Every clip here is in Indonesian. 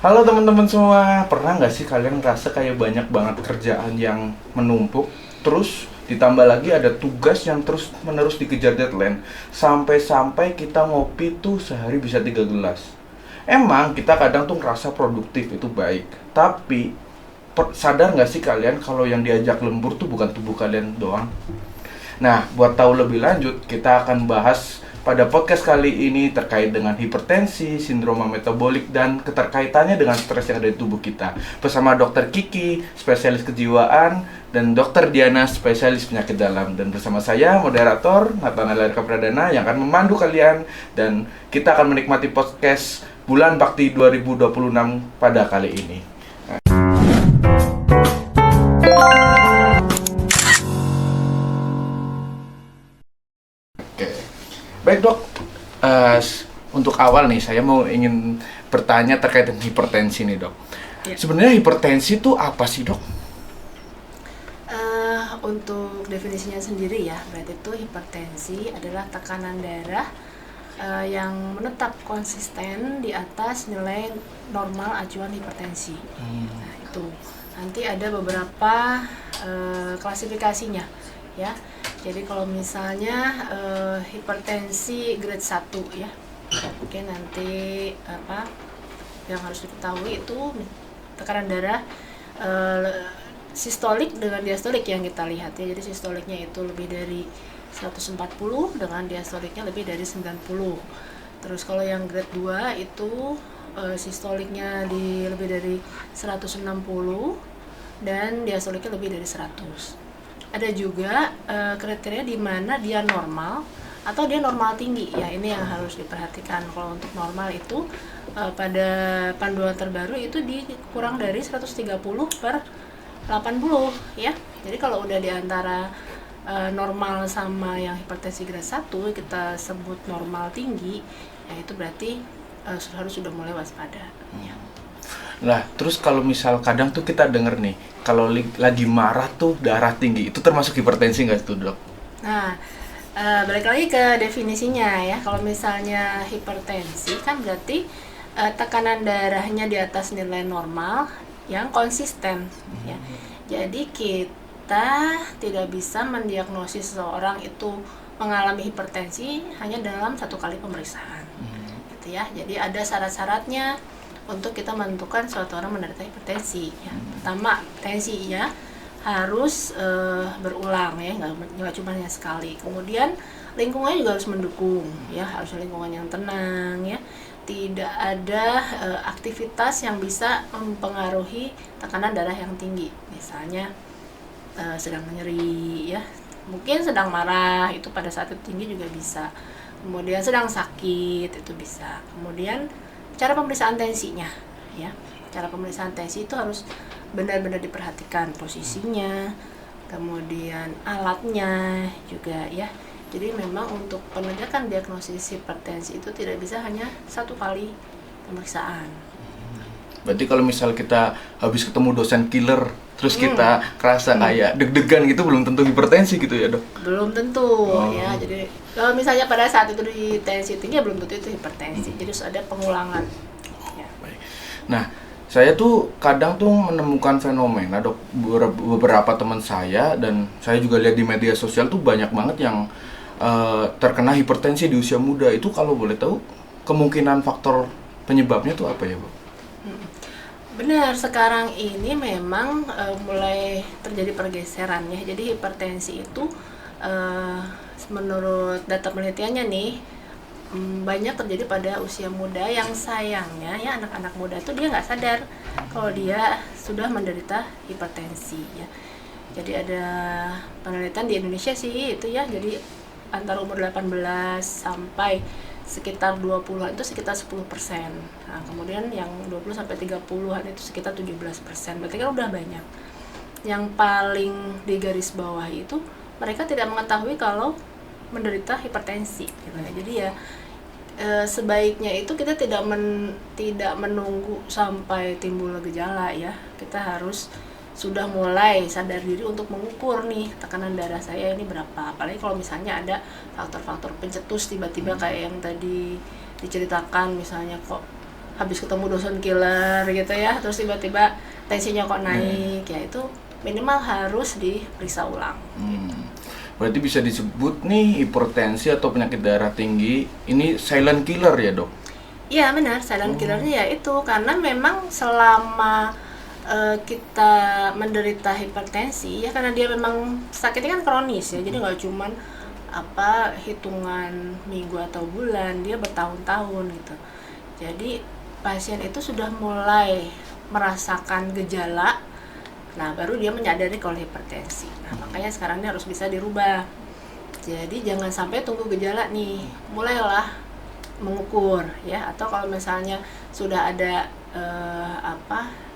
Halo teman-teman semua, pernah nggak sih kalian ngerasa kayak banyak banget kerjaan yang menumpuk, terus ditambah lagi ada tugas yang terus menerus dikejar deadline, sampai-sampai kita ngopi tuh sehari bisa 3 gelas. Emang kita kadang tuh ngerasa produktif itu baik, tapi sadar nggak sih kalian kalau yang diajak lembur tuh bukan tubuh kalian doang? Nah, buat tahu lebih lanjut, kita akan bahas pada podcast kali ini terkait dengan hipertensi, sindroma metabolik, dan keterkaitannya dengan stres yang ada di tubuh kita. Bersama Dokter Kiki, spesialis kejiwaan, dan Dokter Diana, spesialis penyakit dalam. Dan bersama saya, moderator Nathanael Erka Pradana, yang akan memandu kalian. Dan kita akan menikmati podcast Bulan Bakti 2026 pada kali ini. Oke. Baik dok, untuk awal nih saya mau ingin bertanya terkait dengan hipertensi nih dok. Ya. Sebenarnya hipertensi itu apa sih dok? Untuk definisinya sendiri ya, berarti itu hipertensi adalah tekanan darah yang menetap konsisten di atas nilai normal acuan hipertensi. Nah, itu nanti ada beberapa klasifikasinya ya. Jadi kalau misalnya hipertensi grade 1 ya, oke, nanti apa yang harus diketahui itu tekanan darah sistolik dengan diastolik yang kita lihat ya. Jadi sistoliknya itu lebih dari 140 dengan diastoliknya lebih dari 90. Terus kalau yang grade 2 itu sistoliknya lebih dari 160 dan diastoliknya lebih dari 100. Ada juga kriteria di mana dia normal atau dia normal tinggi ya. Ini yang harus diperhatikan. Kalau untuk normal itu pada panduan terbaru itu kurang dari 130 per 80 ya. Jadi kalau udah di antara normal sama yang hipertensi grade 1 kita sebut normal tinggi, ya itu berarti harus sudah mulai waspada ya. Nah, terus kalau misal kadang tuh kita denger nih, kalau lagi marah tuh darah tinggi, itu termasuk hipertensi nggak tuh dok? Nah, balik lagi ke definisinya ya. Kalau misalnya hipertensi kan berarti tekanan darahnya di atas nilai normal yang konsisten ya. Jadi kita tidak bisa mendiagnosis seseorang itu mengalami hipertensi hanya dalam satu kali pemeriksaan gitu ya. Jadi ada syarat-syaratnya untuk kita menentukan suatu orang menderita hipertensi ya. Pertama, tensinya harus berulang ya, nggak cuma hanya sekali. Kemudian lingkungannya juga harus mendukung ya, harus lingkungan yang tenang ya. Tidak ada aktivitas yang bisa mempengaruhi tekanan darah yang tinggi. Misalnya sedang nyeri ya, mungkin sedang marah, itu pada saat itu tinggi juga bisa. Kemudian sedang sakit itu bisa. Kemudian cara pemeriksaan tensinya ya. Cara pemeriksaan tensi itu harus benar-benar diperhatikan posisinya, kemudian alatnya juga ya. Jadi memang untuk penegakan diagnosis hipertensi itu tidak bisa hanya satu kali pemeriksaan. Berarti kalau misal kita habis ketemu dosen killer, terus kita kerasa kayak deg-degan gitu, belum tentu hipertensi gitu ya dok? Belum tentu ya. Jadi kalau misalnya pada saat itu di tensi tinggi, belum tentu itu hipertensi. Jadi harus ada pengulangan. Ya. Baik. Nah, saya tuh kadang tuh menemukan fenomena dok, beberapa teman saya dan saya juga lihat di media sosial tuh banyak banget yang terkena hipertensi di usia muda. Itu kalau boleh tahu kemungkinan faktor penyebabnya tuh apa ya Bu? Benar, sekarang ini memang mulai terjadi pergeseran ya. Jadi hipertensi itu menurut data penelitiannya nih banyak terjadi pada usia muda yang sayangnya ya, anak-anak muda itu dia nggak sadar kalau dia sudah menderita hipertensi ya. Jadi ada penelitian di Indonesia sih itu ya, jadi antara umur 18 sampai sekitar 20-an itu sekitar 10%. Nah, kemudian yang 20 sampai 30-an itu sekitar 17%. Berarti kan udah banyak. Yang paling di garis bawah itu mereka tidak mengetahui kalau menderita hipertensi gitu ya. Jadi ya sebaiknya itu kita tidak menunggu sampai timbul gejala ya. Kita harus sudah mulai sadar diri untuk mengukur nih tekanan darah saya ini berapa. Apalagi kalau misalnya ada faktor-faktor pencetus tiba-tiba kayak yang tadi diceritakan, misalnya kok habis ketemu dosen killer gitu ya, terus tiba-tiba tensinya kok naik, ya itu minimal harus diperiksa ulang. Berarti bisa disebut nih hipertensi atau penyakit darah tinggi ini silent killer ya, Dok? Iya benar, silent killernya ya itu karena memang selama kita menderita hipertensi ya, karena dia memang sakitnya kan kronis ya, jadi nggak cuman hitungan minggu atau bulan, dia bertahun-tahun gitu. Jadi pasien itu sudah mulai merasakan gejala, nah baru dia menyadari kalau hipertensi. Nah makanya sekarang ini harus bisa dirubah. Jadi jangan sampai tunggu gejala nih, mulailah mengukur ya, atau kalau misalnya sudah ada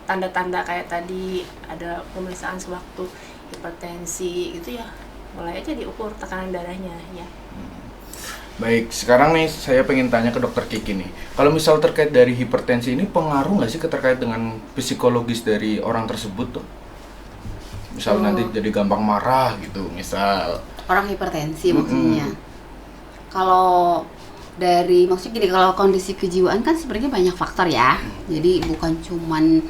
tanda-tanda kayak tadi ada pemeriksaan sewaktu hipertensi gitu ya, mulai aja diukur tekanan darahnya ya. Baik, sekarang nih saya pengen tanya ke dokter Kiki nih, kalau misal terkait dari hipertensi ini pengaruh nggak sih terkait dengan psikologis dari orang tersebut tuh? Misal nanti jadi gampang marah gitu, misal orang hipertensi maksudnya. Kalau dari maksudnya gini, kalau kondisi kejiwaan kan sebenarnya banyak faktor ya. Jadi bukan cuman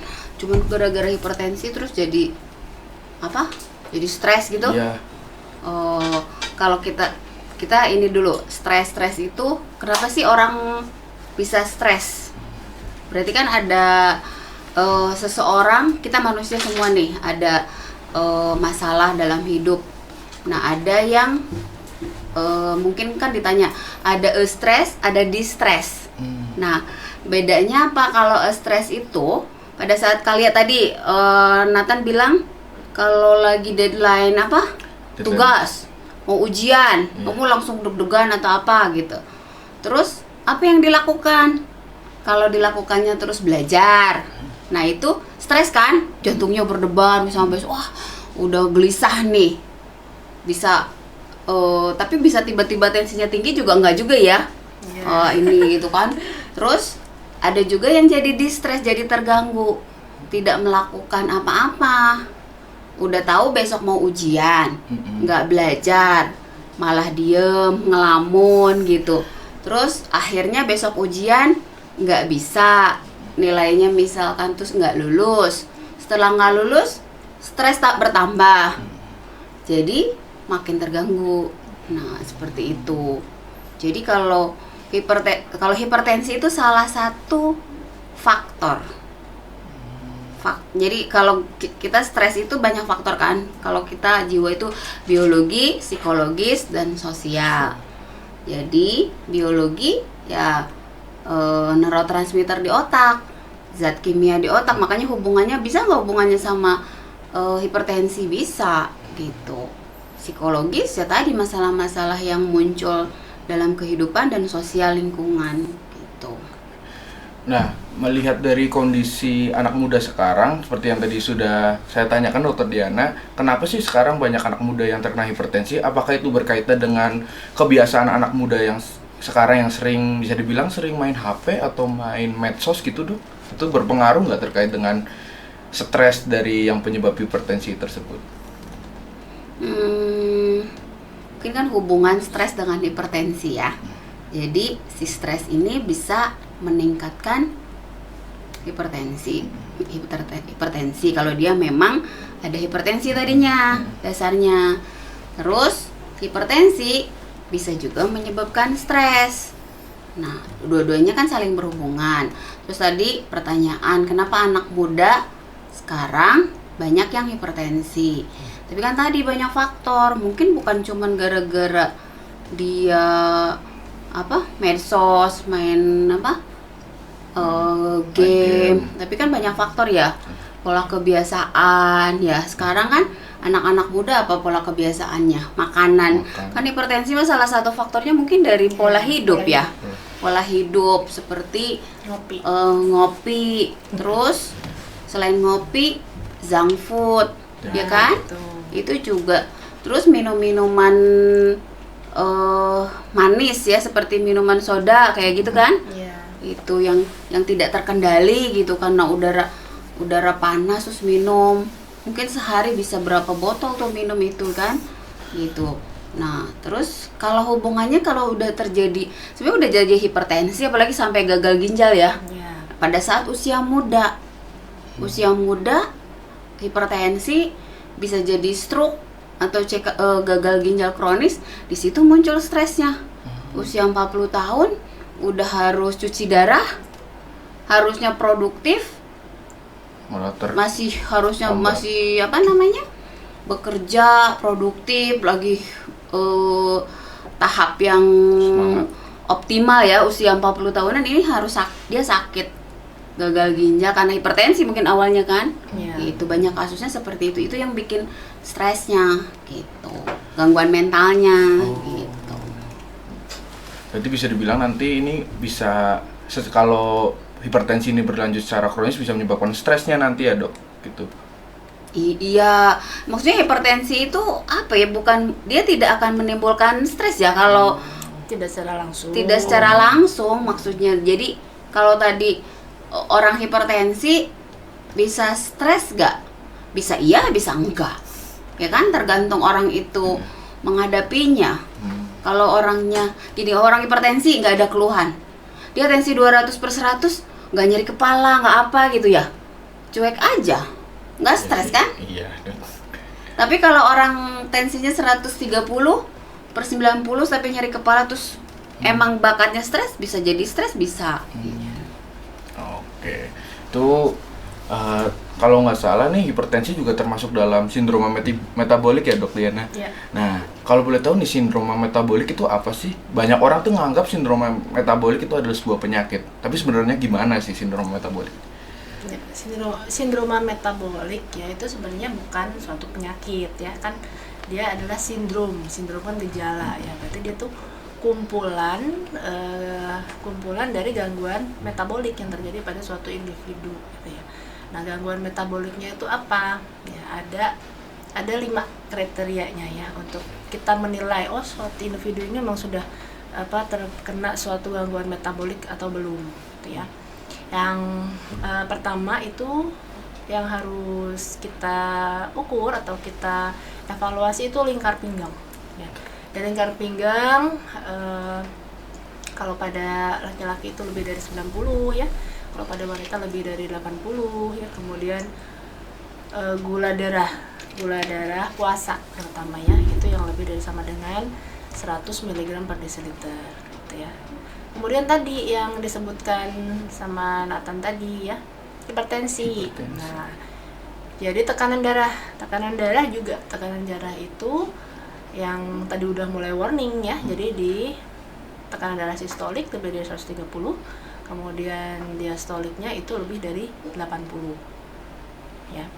gara-gara hipertensi terus jadi jadi stres gitu. Iya. Kalau kita ini dulu, stres itu kenapa sih orang bisa stres? Berarti kan ada seseorang, kita manusia semua nih ada masalah dalam hidup. Nah ada yang mungkin kan ditanya ada stres, ada distress. Nah bedanya apa? Kalau stres itu pada saat kalian tadi Nathan bilang kalau lagi deadline tugas, mau ujian, kamu langsung deg-degan atau apa gitu. Terus apa yang dilakukan? Kalau dilakukannya terus belajar, nah itu stres kan, jantungnya berdebar sampai wah udah gelisah nih, bisa tapi bisa tiba-tiba tensinya tinggi juga enggak juga ya. Ini gitu kan. Terus ada juga yang jadi distress, jadi terganggu, tidak melakukan apa-apa. Udah tahu besok mau ujian, nggak belajar, malah diem, ngelamun gitu. Terus akhirnya besok ujian nggak bisa, nilainya misalkan terus nggak lulus. Setelah nggak lulus, stres tak bertambah. Jadi makin terganggu. Nah seperti itu. Jadi kalau hipertensi itu salah satu faktor. Jadi kalau kita stres itu banyak faktor kan. Kalau kita jiwa itu biologi, psikologis, dan sosial. Jadi biologi ya neurotransmitter di otak, zat kimia di otak. Makanya hubungannya bisa nggak hubungannya sama hipertensi? Bisa gitu. Psikologis ya tadi masalah-masalah yang muncul dalam kehidupan dan sosial lingkungan gitu. Nah, melihat dari kondisi anak muda sekarang, seperti yang tadi sudah saya tanyakan Dokter Diana, kenapa sih sekarang banyak anak muda yang terkena hipertensi? Apakah itu berkaitan dengan kebiasaan anak muda yang sekarang yang sering, bisa dibilang sering main HP atau main medsos gitu, Dok? Itu berpengaruh nggak terkait dengan stres dari yang penyebab hipertensi tersebut? Mungkin kan hubungan stres dengan hipertensi ya. Jadi si stres ini bisa meningkatkan hipertensi kalau dia memang ada hipertensi tadinya dasarnya. Terus hipertensi bisa juga menyebabkan stres. Nah, dua-duanya kan saling berhubungan. Terus tadi pertanyaan, kenapa anak muda sekarang banyak yang hipertensi? Tapi kan tadi banyak faktor, mungkin bukan cuman gara-gara dia medsos, main game, tapi kan banyak faktor ya, pola kebiasaan ya. Sekarang kan anak-anak muda apa pola kebiasaannya, makanan. Kan hipertensi mah salah satu faktornya mungkin dari pola hidup ya, pola hidup seperti ngopi, terus selain ngopi junk food ya kan, itu juga. Terus minum-minuman manis ya, seperti minuman soda kayak gitu kan. Itu yang tidak terkendali gitu, karena udara panas terus minum. Mungkin sehari bisa berapa botol tuh minum itu kan gitu. Nah terus kalau hubungannya, kalau udah terjadi, sebenarnya udah jadi hipertensi apalagi sampai gagal ginjal ya, pada saat usia muda. Usia muda hipertensi bisa jadi stroke atau gagal ginjal kronis, di situ muncul stresnya. Usia 40 tahun udah harus cuci darah, harusnya produktif, masih harusnya masih bekerja produktif lagi, tahap yang Semangat. optimal ya. Usia 40 tahunan ini harus dia sakit gagal ginjal karena hipertensi mungkin awalnya kan. Iya. Itu banyak kasusnya seperti itu yang bikin stresnya gitu, gangguan mentalnya gitu. Jadi bisa dibilang nanti ini bisa kalau hipertensi ini berlanjut secara kronis bisa menyebabkan stresnya nanti ya dok, gitu. Iya, maksudnya hipertensi itu apa ya? Bukan, dia tidak akan menimbulkan stres ya kalau Tidak secara langsung. tidak secara langsung maksudnya. Jadi kalau tadi orang hipertensi bisa stres gak? Bisa iya, bisa enggak. Ya kan, tergantung orang itu menghadapinya. Kalau orangnya gini, orang hipertensi nggak ada keluhan, dia tensi 200/100, nggak nyeri kepala, nggak apa gitu ya, cuek aja, nggak stres kan? Iya. Tapi kalau orang tensinya 130/90 sampai nyeri kepala terus emang bakatnya stres, bisa jadi stres, bisa. Oke, itu kalau nggak salah nih hipertensi juga termasuk dalam sindroma metabolik ya dok Diana. Iya. Nah, kalau boleh tahu nih sindroma metabolik itu apa sih? Banyak orang tuh nganggap sindroma metabolik itu adalah sebuah penyakit. Tapi sebenarnya gimana sih sindroma metabolik? Ya, sindroma metabolik ya itu sebenarnya bukan suatu penyakit ya kan, dia adalah sindrom kan gejala ya, berarti dia tuh kumpulan dari gangguan metabolik yang terjadi pada suatu individu gitu ya. Nah, gangguan metaboliknya itu apa? Ya, ada 5 kriterianya ya untuk kita menilai suatu individu ini memang sudah terkena suatu gangguan metabolik atau belum gitu ya. Yang pertama itu yang harus kita ukur atau kita evaluasi itu lingkar pinggang ya. Dan lingkar pinggang kalau pada laki-laki itu lebih dari 90 ya, kalau pada wanita lebih dari 80 ya. Kemudian gula darah puasa terutama ya, itu yang lebih dari sama dengan 100 mg per desiliter gitu ya. Kemudian tadi yang disebutkan sama Nathan tadi ya, hipertensi. Nah, jadi tekanan darah juga, tekanan darah itu yang tadi udah mulai warning ya. Jadi di tekanan darah sistolik lebih dari 130, kemudian diastoliknya itu lebih dari 80 ya.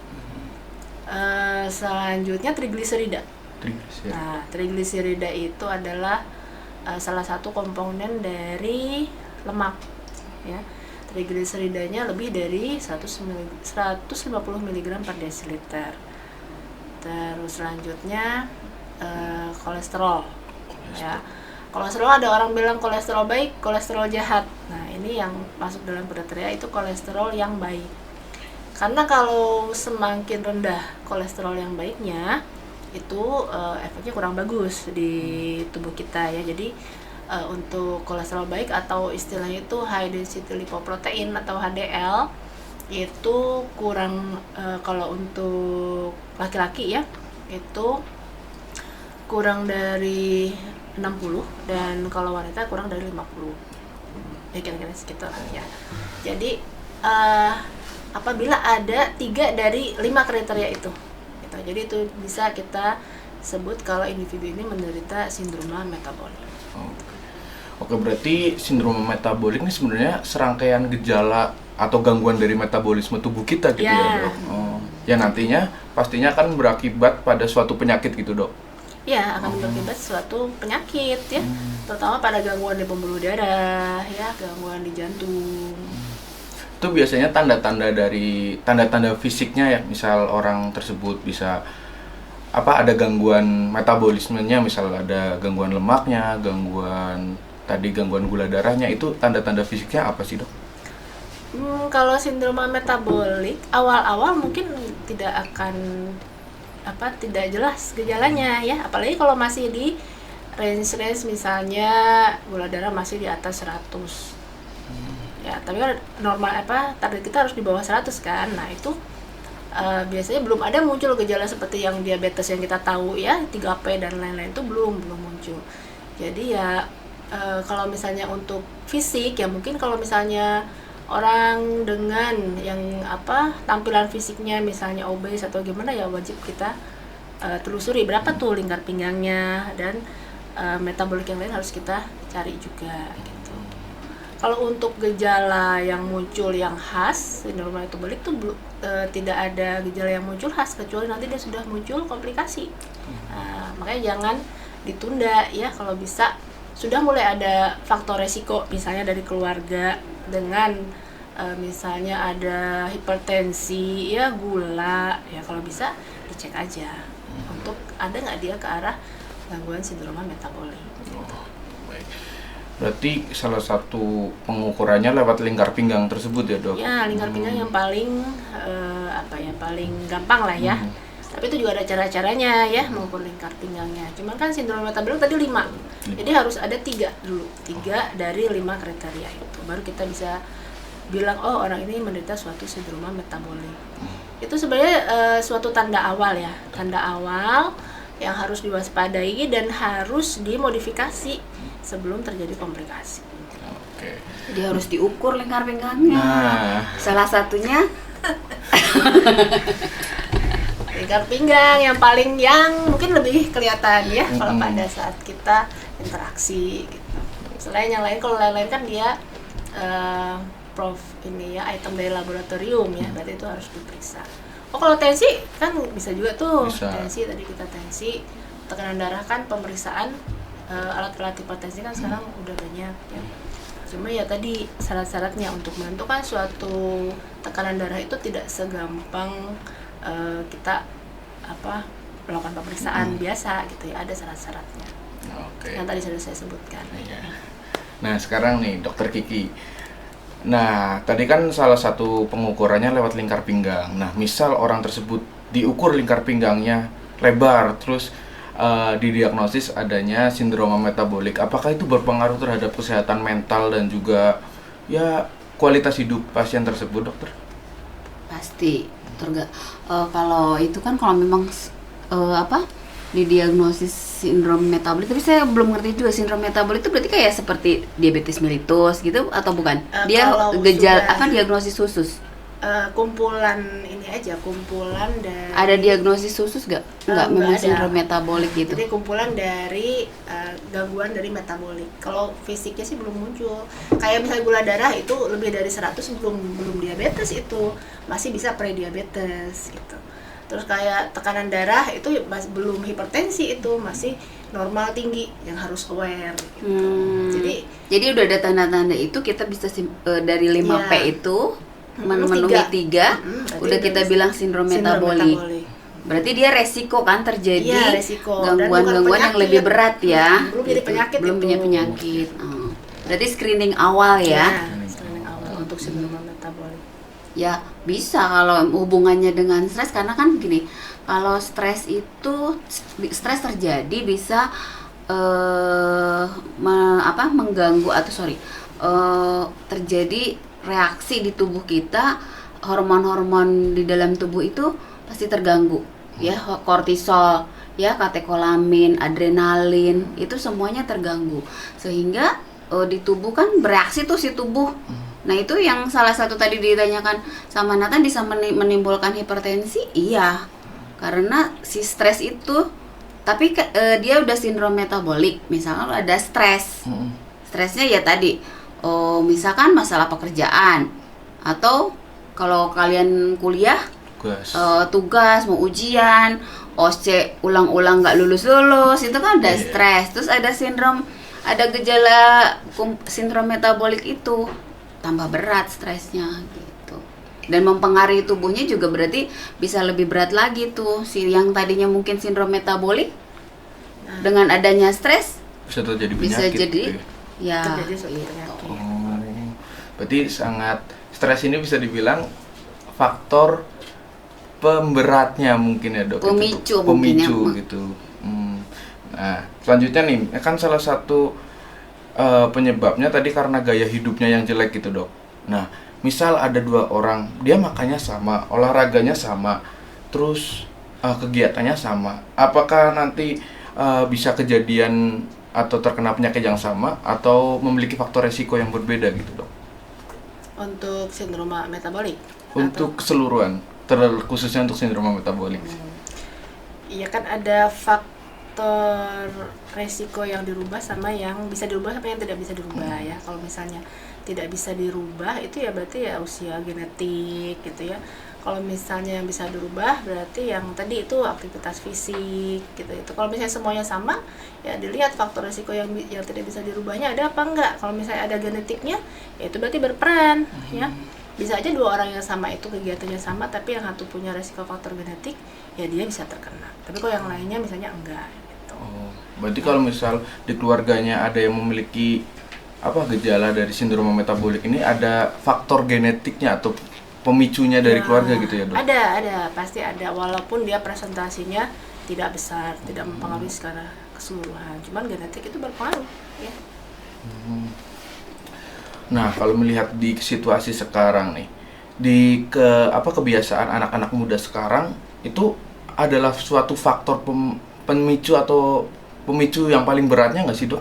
Selanjutnya trigliserida. Nah, trigliserida itu adalah salah satu komponen dari lemak ya. Trigliseridanya lebih dari 150 mg per desiliter. Terus selanjutnya kolesterol ya. Kolesterol, ada orang bilang kolesterol baik, kolesterol jahat. Nah, ini yang masuk dalam kriteria itu kolesterol yang baik. Karena kalau semakin rendah kolesterol yang baiknya, itu efeknya kurang bagus di tubuh kita ya. Jadi untuk kolesterol baik atau istilahnya itu high density lipoprotein atau HDL itu kurang, kalau untuk laki-laki ya itu kurang dari 60, dan kalau wanita kurang dari 50 ya, kira-kira sekitar ya. Jadi apabila ada 3 dari 5 kriteria itu gitu, jadi itu bisa kita sebut kalau individu ini menderita sindroma metabolik. Oke, berarti sindroma metabolik ini sebenarnya serangkaian gejala atau gangguan dari metabolisme tubuh kita gitu ya dok? Ya nantinya pastinya kan berakibat pada suatu penyakit gitu dok? Ya, akan berakibat suatu penyakit ya, terutama pada gangguan di pembuluh darah ya, gangguan di jantung. Itu biasanya tanda-tanda fisiknya ya, misal orang tersebut bisa ada gangguan metabolismenya, misal ada gangguan lemaknya, gangguan gula darahnya, itu tanda-tanda fisiknya apa sih dok? Kalau sindroma metabolik awal-awal mungkin tidak akan tidak jelas gejalanya ya, apalagi kalau masih di range misalnya gula darah masih di atas 100 Ya, tapi kan normal target kita harus di bawah 100 kan. Nah, itu biasanya belum ada muncul gejala seperti yang diabetes yang kita tahu ya, 3P dan lain-lain itu belum muncul. Jadi ya kalau misalnya untuk fisik ya mungkin kalau misalnya orang dengan yang tampilan fisiknya misalnya obes atau gimana ya wajib kita telusuri berapa tuh lingkar pinggangnya, dan metabolik yang lain harus kita cari juga gitu. Kalau untuk gejala yang muncul yang khas sindrom metabolik tuh tidak ada gejala yang muncul khas kecuali nanti dia sudah muncul komplikasi. Makanya jangan ditunda ya, kalau bisa sudah mulai ada faktor resiko misalnya dari keluarga dengan misalnya ada hipertensi ya, gula ya, kalau bisa dicek aja untuk ada nggak dia ke arah gangguan sindroma metabolik. Baik. Berarti salah satu pengukurannya lewat lingkar pinggang tersebut ya, Dok? Ya, lingkar pinggang yang paling paling gampang lah ya. Tapi itu juga ada cara-caranya ya mengukur lingkar pinggangnya. Cuman kan sindrom metabolik tadi 5. Jadi harus ada 3 dulu. 3 dari 5 kriteria itu. Baru kita bisa bilang oh orang ini menderita suatu sindroma metabolik. Itu sebenarnya suatu tanda awal ya. Tanda awal yang harus diwaspadai dan harus dimodifikasi sebelum terjadi komplikasi. Oke. Jadi harus diukur lingkar pinggangnya. Salah satunya lingkar pinggang yang mungkin lebih kelihatan ya kalau pada saat kita interaksi gitu. Selain yang lain, kalau lain-lain kan dia item dari laboratorium ya, berarti itu harus diperiksa. Oh, kalau tensi kan bisa juga tuh. Tensi tadi kita tensi, tekanan darah kan pemeriksaan alat-alat hipertensi kan sekarang udah banyak ya. Cuma ya tadi syarat-syaratnya untuk menentukan suatu tekanan darah itu tidak segampang kita melakukan pemeriksaan biasa gitu ya, ada syarat-syaratnya. Yang tadi sudah saya sebutkan. Iya. Nah, sekarang nih Dokter Kiki. Nah, tadi kan salah satu pengukurannya lewat lingkar pinggang. Nah, misal orang tersebut diukur lingkar pinggangnya lebar, terus didiagnosis adanya sindroma metabolik. Apakah itu berpengaruh terhadap kesehatan mental dan juga ya kualitas hidup pasien tersebut, dokter? pasti. Kalau itu kan kalau memang didiagnosis sindrom metabolik, tapi saya belum ngerti juga sindrom metabolik itu berarti kayak seperti diabetes mellitus gitu atau bukan? Dia gejala diagnosis khusus? Kumpulan dari ada diagnosis khusus nggak memang ada. sindrom metabolik gitu? Jadi kumpulan dari gangguan dari metabolik. Kalau fisiknya sih belum muncul. Kayak misalnya gula darah itu lebih dari 100 belum diabetes, itu masih bisa prediabetes gitu. Terus kayak tekanan darah itu masih belum hipertensi, itu masih normal tinggi yang harus aware gitu. Jadi udah ada tanda-tanda itu kita bisa dari 5P itu memenuhi 3 udah kita bilang sindrom metabolik. Berarti dia resiko kan terjadi gangguan-gangguan yang lebih berat ya. Belum jadi penyakit. Belum punya penyakit. Berarti screening awal ya. Screening awal untuk sindrom metabolik. Ya bisa kalau hubungannya dengan stres, karena kan gini, kalau stres terjadi bisa mengganggu atau terjadi reaksi di tubuh kita, hormon-hormon di dalam tubuh itu pasti terganggu ya, kortisol ya, katekolamin, adrenalin itu semuanya terganggu sehingga di tubuh kan bereaksi tuh si tubuh. Nah itu yang salah satu tadi ditanyakan sama Nathan, bisa menimbulkan hipertensi. Iya, karena si stres itu, tapi dia udah sindrom metabolik. Misalnya ada stres, stresnya ya tadi, misalkan masalah pekerjaan, atau kalau kalian kuliah tugas mau ujian, OC ulang-ulang nggak lulus, itu kan ada stres. Terus ada ada gejala sindrom metabolik itu, tambah berat stresnya gitu, dan mempengaruhi tubuhnya juga, berarti bisa lebih berat lagi tuh si yang tadinya mungkin sindrom metabolik dengan adanya stres bisa terjadi penyakit. Bisa jadi ya. Terjadi suatu penyakit. Berarti sangat stres ini bisa dibilang faktor pemberatnya mungkin ya, Dok. Pemicu gitu. Nah, selanjutnya nih, kan salah satu penyebabnya tadi karena gaya hidupnya yang jelek gitu, Dok. Nah, misal ada 2 orang, dia makannya sama, olahraganya sama, terus kegiatannya sama. Apakah nanti bisa kejadian atau terkena penyakit yang sama atau memiliki faktor resiko yang berbeda gitu, Dok? Untuk sindroma metabolik? Untuk keseluruhan, khususnya untuk sindroma metabolik. Iya kan ada faktor resiko yang dirubah sama yang bisa dirubah sama yang tidak bisa dirubah ya. Kalau misalnya tidak bisa dirubah itu ya berarti ya usia genetik gitu ya. Kalau misalnya yang bisa dirubah berarti yang tadi itu aktivitas fisik gitu. Itu kalau misalnya semuanya sama ya dilihat faktor resiko yang tidak bisa dirubahnya ada apa enggak. Kalau misalnya ada genetiknya ya itu berarti berperan ya. Bisa aja 2 orang yang sama itu kegiatannya sama tapi yang satu punya resiko faktor genetik ya dia bisa terkena. Tapi kalau yang lainnya misalnya enggak gitu. Oh, berarti kalau misal di keluarganya ada yang memiliki gejala dari sindroma metabolik ini, ada faktor genetiknya atau pemicunya dari keluarga gitu ya, Dok? Ada, pasti ada walaupun dia presentasinya tidak besar, tidak mempengaruhi secara keseluruhan. Cuman genetik itu berpengaruh ya. Nah, kalau melihat di situasi sekarang nih, kebiasaan anak-anak muda sekarang itu adalah suatu faktor pemicu atau pemicu yang paling beratnya nggak sih, Dok?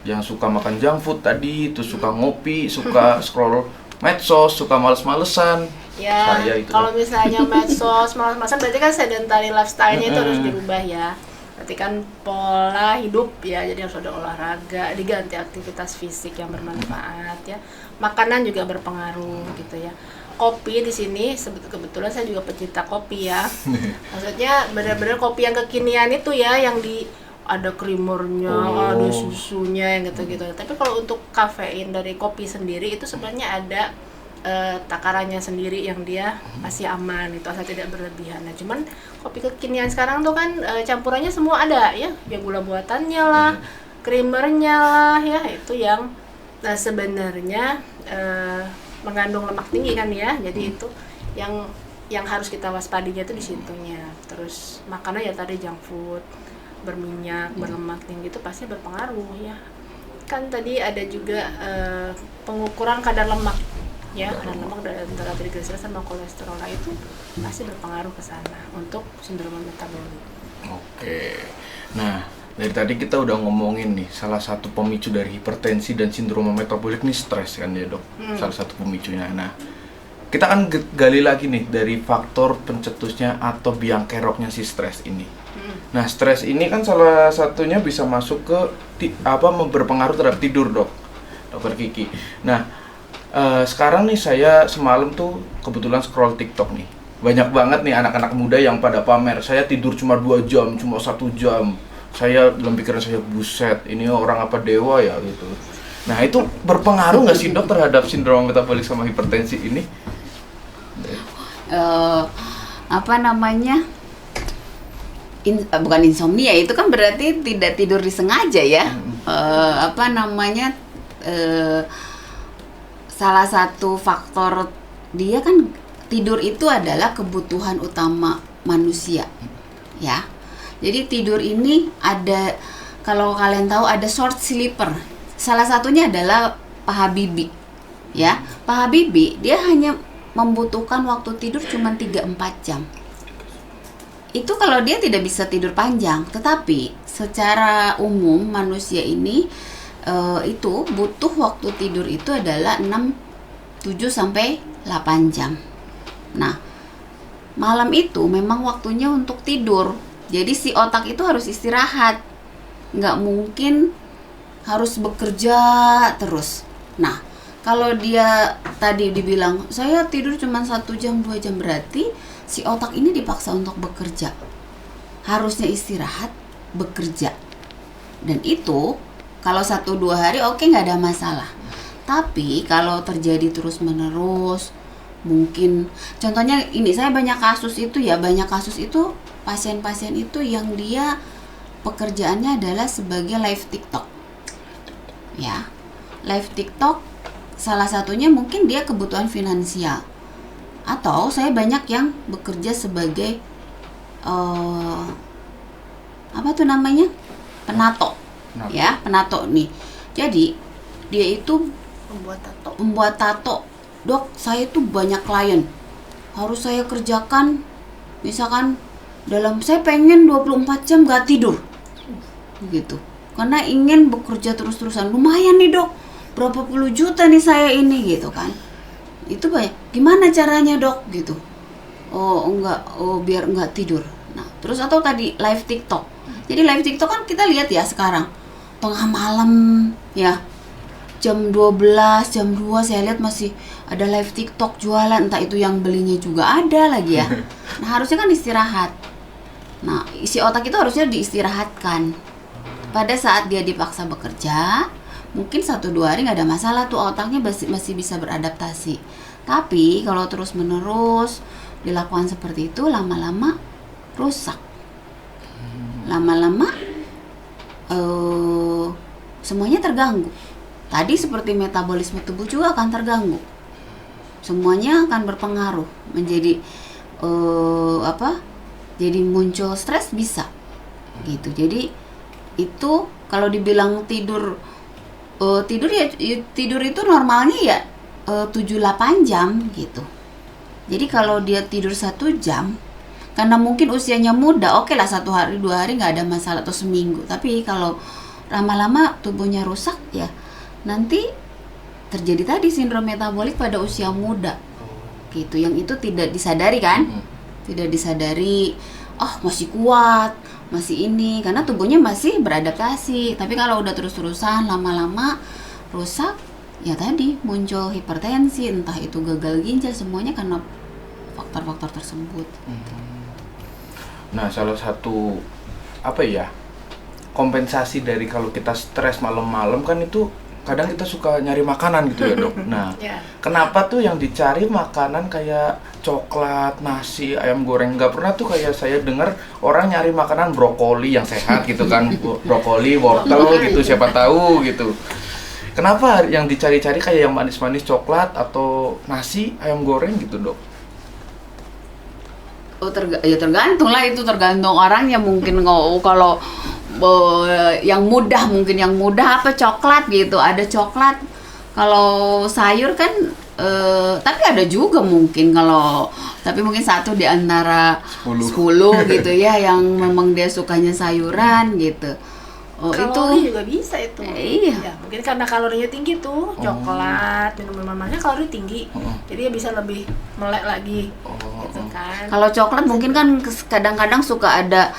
Yang suka makan junk food tadi, terus suka ngopi, suka scroll medsos, suka males-malesan. Ya, Saya itu, kalau Dok. misalnya medsos, malas-malasan berarti kan sedentary lifestyle-nya itu harus dirubah ya. Berarti kan pola hidup ya, jadi harus ada olahraga, diganti aktivitas fisik yang bermanfaat ya. Makanan juga berpengaruh gitu ya. Kopi di sini kebetulan saya juga pecinta kopi ya. Maksudnya benar-benar kopi yang kekinian itu ya, yang ada creamernya, ada susunya yang gitu-gitu. Tapi kalau untuk kafein dari kopi sendiri itu sebenarnya ada takarannya sendiri yang dia masih aman itu asal tidak berlebihan. Nah, cuman kopi kekinian sekarang tuh kan campurannya semua ada ya, yang gula buatannya lah, creamernya lah ya, itu yang sebenarnya mengandung lemak tinggi kan ya. Jadi itu yang harus kita waspadinya itu di situnya. Terus makanan ya tadi junk food, berminyak, berlemak tinggi itu pasti berpengaruh ya. Kan tadi ada juga pengukuran kadar lemak ya, kadar lemak dari antara trigliserida sama kolesterol itu pasti berpengaruh ke sana untuk sindroma metabolik. Oke. Nah, dari tadi kita udah ngomongin nih salah satu pemicu dari hipertensi dan sindroma metabolik nih stres kan ya, Dok? Salah satu pemicunya. Nah, kita kan gali lagi nih dari faktor pencetusnya atau biang keroknya si stres ini. Nah, stres ini kan salah satunya bisa masuk ke berpengaruh terhadap tidur, Dok. Dokter Kiki. Nah, sekarang nih saya semalam tuh kebetulan scroll TikTok nih. Banyak banget nih anak-anak muda yang pada pamer, saya tidur cuma 2 jam, cuma 1 jam. Saya dalam pikiran saya, buset, ini orang apa dewa ya gitu. Nah, itu berpengaruh nggak sih, Dok, terhadap sindrom metabolik sama hipertensi ini? Bukan insomnia, itu kan berarti tidak tidur disengaja ya. Salah satu faktor dia kan tidur itu adalah kebutuhan utama manusia ya. Jadi tidur ini ada, kalau kalian tahu ada short sleeper. Salah satunya adalah Pak Habibie ya. Pak Habibie dia hanya membutuhkan waktu tidur cuma 3-4 jam. Itu kalau dia tidak bisa tidur panjang, tetapi secara umum manusia ini itu butuh waktu tidur itu adalah 7-8 jam. Nah, malam itu memang waktunya untuk tidur. Jadi si otak itu harus istirahat. Nggak mungkin harus bekerja terus. Nah, kalau dia tadi dibilang, saya tidur cuma 1 jam, 2 jam, berarti si otak ini dipaksa untuk bekerja. Harusnya istirahat, bekerja. Dan itu kalau 1-2 hari oke, nggak ada masalah. Tapi kalau terjadi terus menerus, mungkin contohnya ini, saya banyak kasus itu pasien-pasien itu yang dia pekerjaannya adalah sebagai live TikTok ya. Live TikTok salah satunya mungkin dia kebutuhan finansial, atau saya banyak yang bekerja sebagai penato ya, penato nih. Jadi dia itu Membuat tato. Dok, saya tuh banyak klien. Harus saya kerjakan, misalkan saya pengen 24 jam gak tidur. Gitu. Karena ingin bekerja terus-terusan. Lumayan nih dok, berapa puluh juta nih saya ini gitu kan. Itu banyak. Gimana caranya dok gitu? Biar enggak tidur. Nah, terus atau tadi live TikTok. Jadi live TikTok kan kita lihat ya sekarang tengah malam ya. Jam 12, jam 2 saya lihat masih ada live TikTok jualan, entah itu yang belinya juga ada lagi ya. Nah, harusnya kan istirahat. Nah, isi otak itu harusnya diistirahatkan. Pada saat dia dipaksa bekerja, mungkin 1-2 hari nggak ada masalah tuh, otaknya masih bisa beradaptasi. Tapi kalau terus-menerus dilakukan seperti itu, lama-lama rusak. Lama-lama semuanya terganggu. Tadi seperti metabolisme tubuh juga akan terganggu. Semuanya akan berpengaruh menjadi jadi muncul stres bisa. Gitu. Jadi itu kalau dibilang tidur itu normalnya ya 7-8 jam gitu. Jadi kalau dia tidur 1 jam, karena mungkin usianya muda, oke lah 1 hari 2 hari nggak ada masalah, atau seminggu. Tapi kalau lama-lama tubuhnya rusak ya, nanti terjadi tadi sindrom metabolik pada usia muda gitu, yang itu tidak disadari kan, tidak disadari. Masih kuat, masih ini, karena tubuhnya masih beradaptasi. Tapi kalau udah terus-terusan lama-lama rusak, ya tadi muncul hipertensi, entah itu gagal ginjal, semuanya karena faktor-faktor tersebut. Nah, salah satu kompensasi dari kalau kita stres malam-malam kan itu kadang kita suka nyari makanan gitu ya dok. Nah, kenapa tuh yang dicari makanan kayak coklat, nasi, ayam goreng? Nggak pernah tuh kayak saya dengar orang nyari makanan brokoli yang sehat gitu kan, brokoli, wortel gitu, siapa tahu gitu. Kenapa yang dicari-cari kayak yang manis-manis, coklat atau nasi, ayam goreng gitu dok? Tergantung lah, itu tergantung orangnya. Mungkin kalau yang mudah, apa coklat gitu, ada coklat. Kalau sayur kan tapi ada juga mungkin tapi mungkin 1 di antara 10 gitu ya yang memang dia sukanya sayuran gitu. Kalori juga bisa itu. Iya. Ya, mungkin karena kalorinya tinggi tuh, coklat, minuman manisnya kalori tinggi. Jadi ya bisa lebih melek lagi. Gitu kan. Kalau coklat mungkin kan kadang-kadang suka ada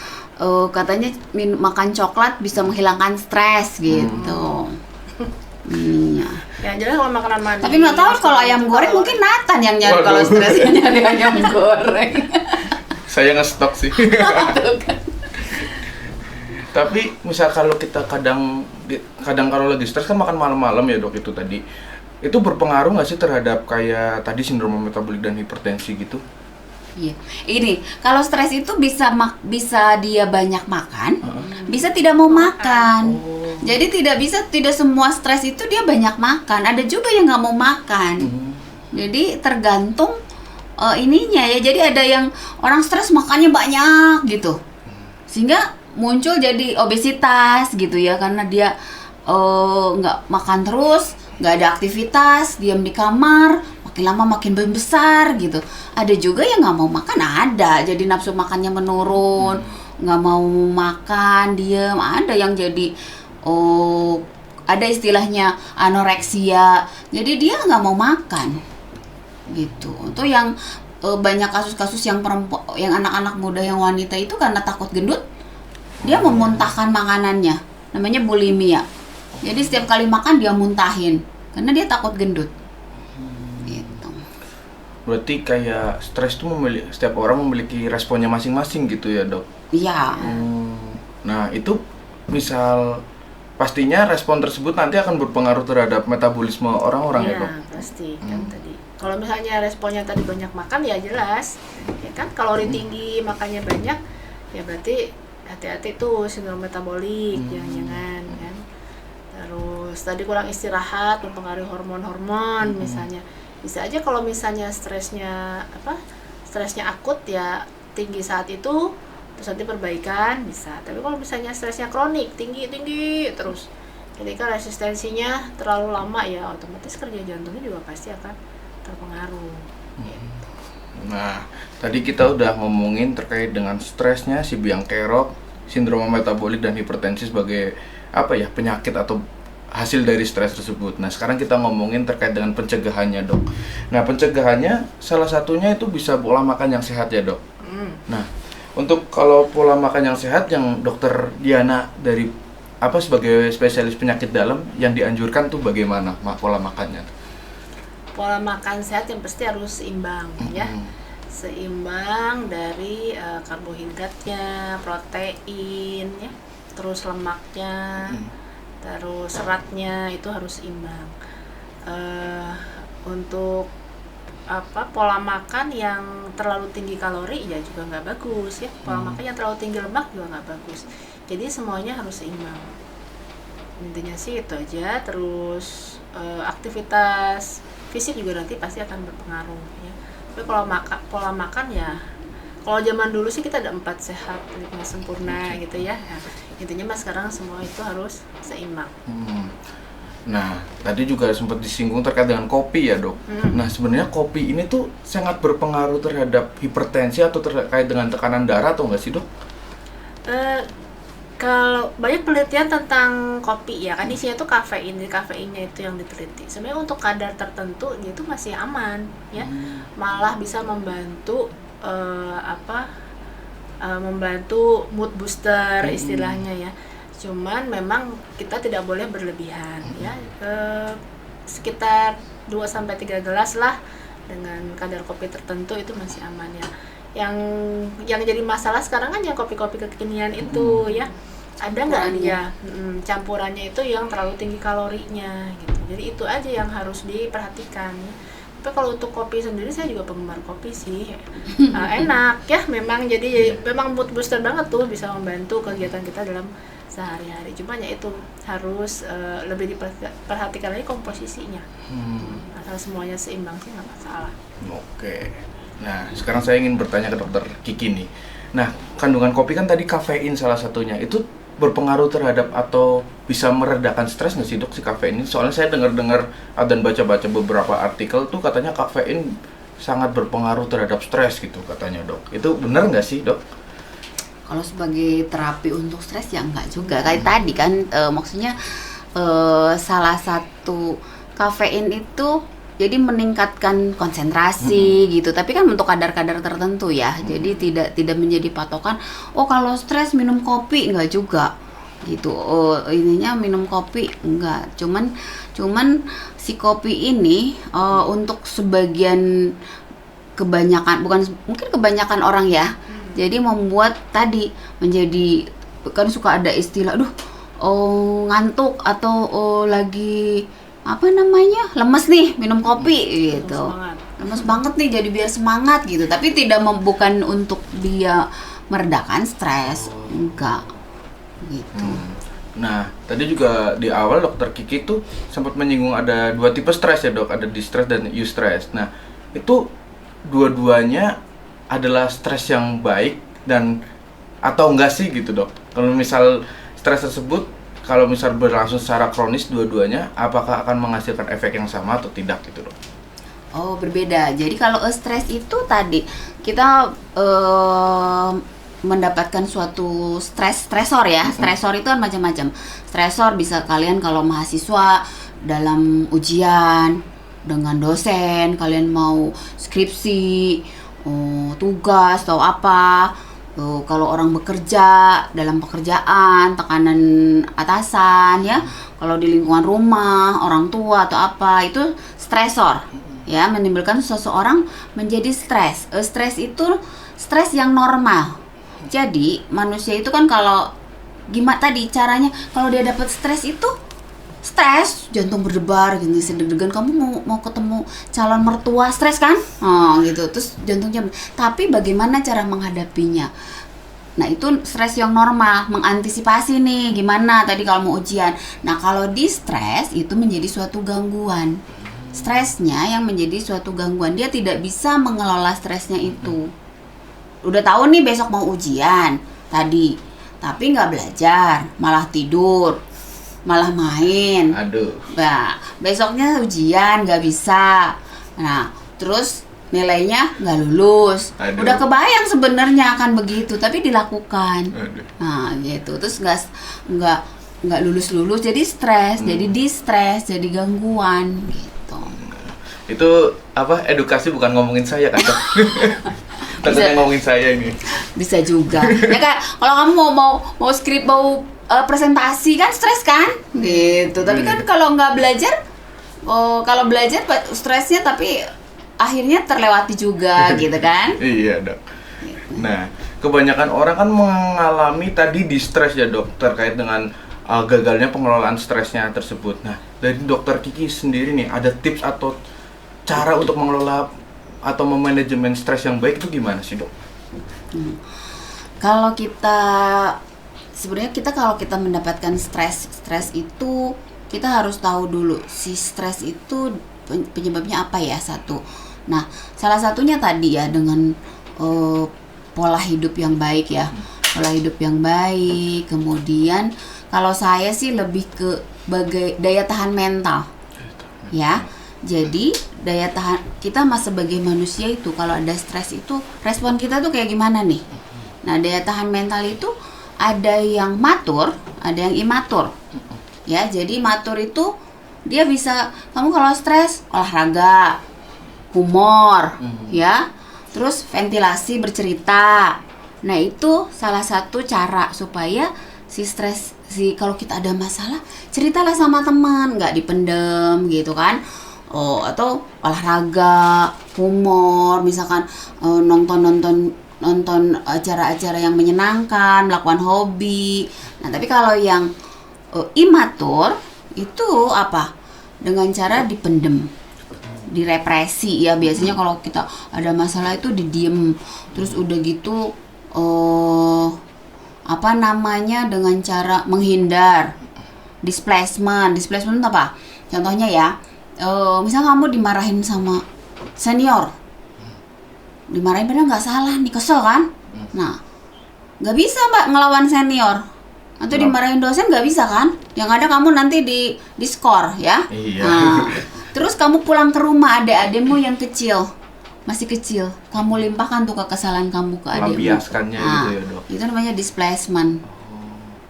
katanya makan coklat bisa menghilangkan stres gitu. Iya. Ya jelas kalau makanan manis. Tapi nggak tahu kalau ayam goreng mungkin Nathan yang nyari kalau stresnya nyari ayam goreng. Saya nge-stok sih. Tapi misal kalau kita kadang kalau lagi stres kan makan malam-malam ya dok, itu tadi itu berpengaruh nggak sih terhadap kayak tadi sindrom metabolik dan hipertensi gitu? Iya, ini kalau stres itu bisa dia banyak makan, bisa tidak mau makan. Jadi tidak semua stres itu dia banyak makan. Ada juga yang nggak mau makan. Jadi tergantung ininya ya. Jadi ada yang orang stres makannya banyak gitu, sehingga muncul jadi obesitas gitu ya, karena dia nggak makan terus, nggak ada aktivitas, diam di kamar, makin lama makin besar gitu. Ada juga yang nggak mau makan, ada jadi nafsu makannya menurun, nggak mau makan, diam. Ada yang jadi ada istilahnya anoreksia, jadi dia nggak mau makan gitu. Itu yang banyak kasus-kasus yang anak-anak muda, yang wanita itu karena takut gendut, dia memuntahkan makanannya, namanya bulimia. Jadi setiap kali makan dia muntahin karena dia takut gendut. Gitu. Berarti kayak stres itu setiap orang memiliki responnya masing-masing gitu ya dok? Iya. Nah itu misal pastinya respon tersebut nanti akan berpengaruh terhadap metabolisme orang-orang ya dok? Pasti kan tadi. Kalau misalnya responnya tadi banyak makan ya jelas, ya kan kalori tinggi, makannya banyak, ya berarti hati-hati tuh sindrom metabolik, jangan-jangan kan. Terus tadi kurang istirahat mempengaruhi hormon-hormon misalnya. Bisa aja kalau misalnya stresnya akut ya tinggi saat itu, terus nanti perbaikan bisa. Tapi kalau misalnya stresnya kronik, tinggi terus, Ketika resistensinya terlalu lama ya otomatis kerja jantungnya juga pasti akan terpengaruh. Nah, tadi kita udah ngomongin terkait dengan stresnya si biang kerok, sindrom metabolik dan hipertensi sebagai apa ya, penyakit atau hasil dari stres tersebut. Nah, sekarang kita ngomongin terkait dengan pencegahannya, Dok. Nah, pencegahannya salah satunya itu bisa pola makan yang sehat ya, Dok. Nah, untuk kalau pola makan yang sehat yang Dokter Diana dari apa sebagai spesialis penyakit dalam yang dianjurkan tuh bagaimana pola makannya? Pola makan sehat yang pasti harus seimbang ya. Seimbang dari karbohidratnya, protein ya, terus lemaknya, terus seratnya itu harus seimbang. Untuk pola makan yang terlalu tinggi kalori ya juga nggak bagus ya. Pola makan yang terlalu tinggi lemak juga nggak bagus. Jadi semuanya harus seimbang. Intinya sih itu aja. Terus aktivitas fisik juga nanti pasti akan berpengaruh ya. Tapi kalau pola makan ya, kalau zaman dulu sih kita ada 4 sehat 5 sempurna gitu ya. Nah, intinya mas sekarang semua itu harus seimbang. Nah, tadi juga sempat disinggung terkait dengan kopi ya, Dok. Nah, sebenarnya kopi ini tuh sangat berpengaruh terhadap hipertensi atau terkait dengan tekanan darah atau enggak sih, Dok? Kalau banyak penelitian tentang kopi ya kan isinya tuh kafein, jadi kafeinnya itu yang diteliti. Sebenarnya untuk kadar tertentu dia itu masih aman ya, malah bisa membantu membantu mood booster istilahnya ya. Cuman memang kita tidak boleh berlebihan ya, sekitar 2-3 gelas lah dengan kadar kopi tertentu itu masih aman ya. Yang jadi masalah sekarang kan yang kopi-kopi kekinian itu ya, ada nggak ya campurannya itu yang terlalu tinggi kalorinya gitu. Jadi itu aja yang harus diperhatikan. Tapi kalau untuk kopi sendiri saya juga penggemar kopi sih. Enak ya memang, jadi memang mood booster banget tuh, bisa membantu kegiatan kita dalam sehari-hari. Cuma ya itu harus lebih diperhatikan lagi komposisinya. Asal semuanya seimbang sih nggak masalah. Oke. Nah, sekarang saya ingin bertanya ke Dokter Kiki nih. Nah, kandungan kopi kan tadi kafein salah satunya. Itu berpengaruh terhadap atau bisa meredakan stres nggak sih, Dok, si kafein ini? Soalnya saya dengar-dengar dan baca-baca beberapa artikel tuh katanya kafein sangat berpengaruh terhadap stres gitu katanya, Dok. Itu benar nggak sih, Dok? Kalau sebagai terapi untuk stres ya enggak juga. Kayak tadi kan maksudnya salah satu kafein itu jadi meningkatkan konsentrasi gitu, tapi kan untuk kadar-kadar tertentu ya. Jadi tidak menjadi patokan. Oh kalau stres minum kopi, enggak juga gitu. Oh ininya minum kopi enggak. Cuman si kopi ini untuk sebagian kebanyakan, bukan mungkin kebanyakan orang ya. Jadi membuat tadi menjadi, kan suka ada istilah, ngantuk atau lagi lemes nih minum kopi gitu, lemes banget nih jadi biar semangat gitu, tapi bukan untuk dia meredakan stres, enggak gitu. Nah, tadi juga di awal Dokter Kiki tuh sempat menyinggung ada 2 tipe stres ya, Dok, ada distress dan eustress. Nah, itu dua-duanya adalah stres yang baik dan atau enggak sih gitu, Dok? Kalau misal stres tersebut kalau misal berlangsung secara kronis dua-duanya, apakah akan menghasilkan efek yang sama atau tidak gitu, Dok? Oh, berbeda. Jadi kalau stres itu tadi kita mendapatkan suatu stresor ya. Stresor itu kan macam-macam. Stresor bisa kalian kalau mahasiswa dalam ujian dengan dosen, kalian mau skripsi, tugas atau apa. Kalau orang bekerja dalam pekerjaan, tekanan atasan ya, kalau di lingkungan rumah, orang tua atau apa, itu stresor ya, menimbulkan seseorang menjadi stres. Stres itu stres yang normal. Jadi manusia itu kan kalau gimana tadi caranya, kalau dia dapat stres itu stres, jantung berdebar gitu, deg-degan. Kamu mau ketemu calon mertua, stres kan? Gitu. Terus jantungnya. Tapi bagaimana cara menghadapinya? Nah, itu stres yang normal, mengantisipasi nih gimana tadi kalau mau ujian. Nah, kalau di stres itu menjadi suatu gangguan. Stresnya yang menjadi suatu gangguan, dia tidak bisa mengelola stresnya itu. Udah tahu nih besok mau ujian tadi, tapi nggak belajar, malah tidur. malah main. Aduh. Nah, besoknya ujian nggak bisa. Nah, terus nilainya nggak lulus. Aduh. Udah kebayang sebenarnya akan begitu, tapi dilakukan. Aduh. Nah, gitu. Terus nggak lulus, jadi stres, jadi distres, jadi gangguan gitu. Itu apa? Edukasi bukan ngomongin saya kan, Dok? Takutnya ngomongin saya ini. Bisa juga. Ya kan, kalau kamu mau skrip, mau presentasi kan stres kan? Gitu. Tapi kan kalau nggak belajar, kalau belajar stresnya tapi akhirnya terlewati juga gitu kan? Iya, Dok. Nah, kebanyakan orang kan mengalami tadi distress ya, Dok, terkait dengan gagalnya pengelolaan stresnya tersebut. Nah, dari Dokter Kiki sendiri nih, ada tips atau cara untuk mengelola atau memanajemen stres yang baik itu gimana sih, Dok? Kalau kita sebenarnya kalau kita mendapatkan stres itu kita harus tahu dulu si stres itu penyebabnya apa ya, satu. Nah, salah satunya tadi ya dengan pola hidup yang baik ya. Pola hidup yang baik, kemudian kalau saya sih lebih ke daya tahan mental. Ya. Jadi daya tahan kita sebagai manusia itu kalau ada stres itu respon kita tuh kayak gimana nih? Nah, daya tahan mental itu ada yang matur, ada yang imatur. Ya, jadi matur itu dia bisa kamu kalau stres olahraga, humor, ya. Terus ventilasi, bercerita. Nah, itu salah satu cara supaya kalau kita ada masalah, ceritalah sama teman, nggak dipendem gitu kan. Atau olahraga, humor, misalkan nonton acara-acara yang menyenangkan, melakukan hobi. Nah, tapi kalau yang imatur itu apa? Dengan cara dipendem, direpresi ya. Biasanya kalau kita ada masalah itu didiem, terus udah gitu dengan cara menghindar, displacement apa? Contohnya ya, misal kamu dimarahin sama senior, dimarahin padahal nggak salah nih, kesel kan? Nah, nggak bisa Mbak ngelawan senior, atau dimarahin dosen nggak bisa kan? Yang ada kamu nanti di skor ya. Iya. Nah, terus kamu pulang ke rumah, adekmu yang masih kecil, kamu limpahkan tuh kekesalan kamu ke adekmu. Melampiaskannya gitu ya, Dok. Itu namanya displacement.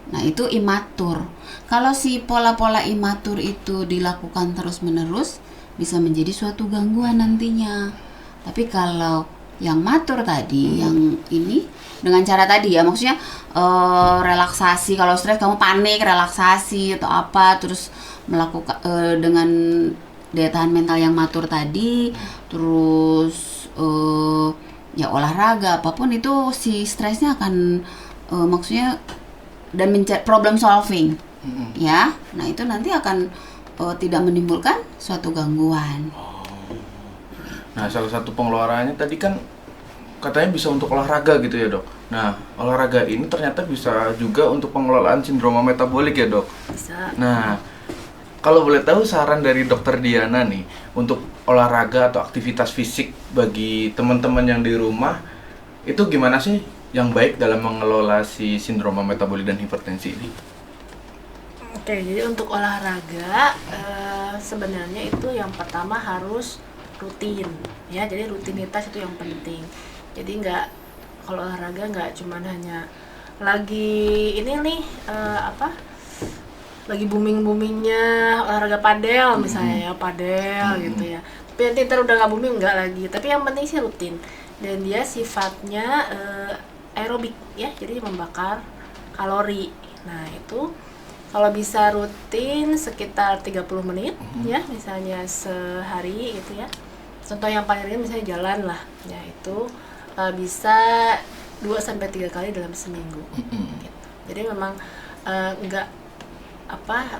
Nah, itu imatur. Kalau si pola-pola imatur itu dilakukan terus-menerus, bisa menjadi suatu gangguan nantinya. Tapi kalau yang matur tadi, yang ini dengan cara tadi ya, maksudnya relaksasi. Kalau stres kamu panik, relaksasi atau apa, terus melakukan dengan daya tahan mental yang matur tadi, terus ya olahraga apapun itu si stresnya akan maksudnya dan mencari problem solving, ya. Nah, itu nanti akan tidak menimbulkan suatu gangguan. Nah, salah satu pengeluarannya tadi kan katanya bisa untuk olahraga gitu ya, Dok. Nah, olahraga ini ternyata bisa juga untuk pengelolaan sindroma metabolik ya, Dok. Bisa. Nah, kalau boleh tahu saran dari Dokter Diana nih untuk olahraga atau aktivitas fisik bagi teman-teman yang di rumah itu gimana sih yang baik dalam mengelola si sindroma metabolik dan hipertensi ini? Oke, jadi untuk olahraga sebenarnya itu yang pertama harus rutin ya. Jadi rutinitas itu yang penting. Jadi kalau olahraga nggak cuman hanya lagi ini nih lagi boomingnya olahraga padel misalnya ya, padel gitu ya. Tapi nanti ntar udah nggak booming nggak lagi. Tapi yang penting sih rutin, dan dia sifatnya aerobik ya, jadi membakar kalori. Nah, itu kalau bisa rutin sekitar 30 menit ya, misalnya sehari gitu ya. Contoh yang paling ringan misalnya jalan lah ya, itu bisa 2-3 kali dalam seminggu gitu. Jadi memang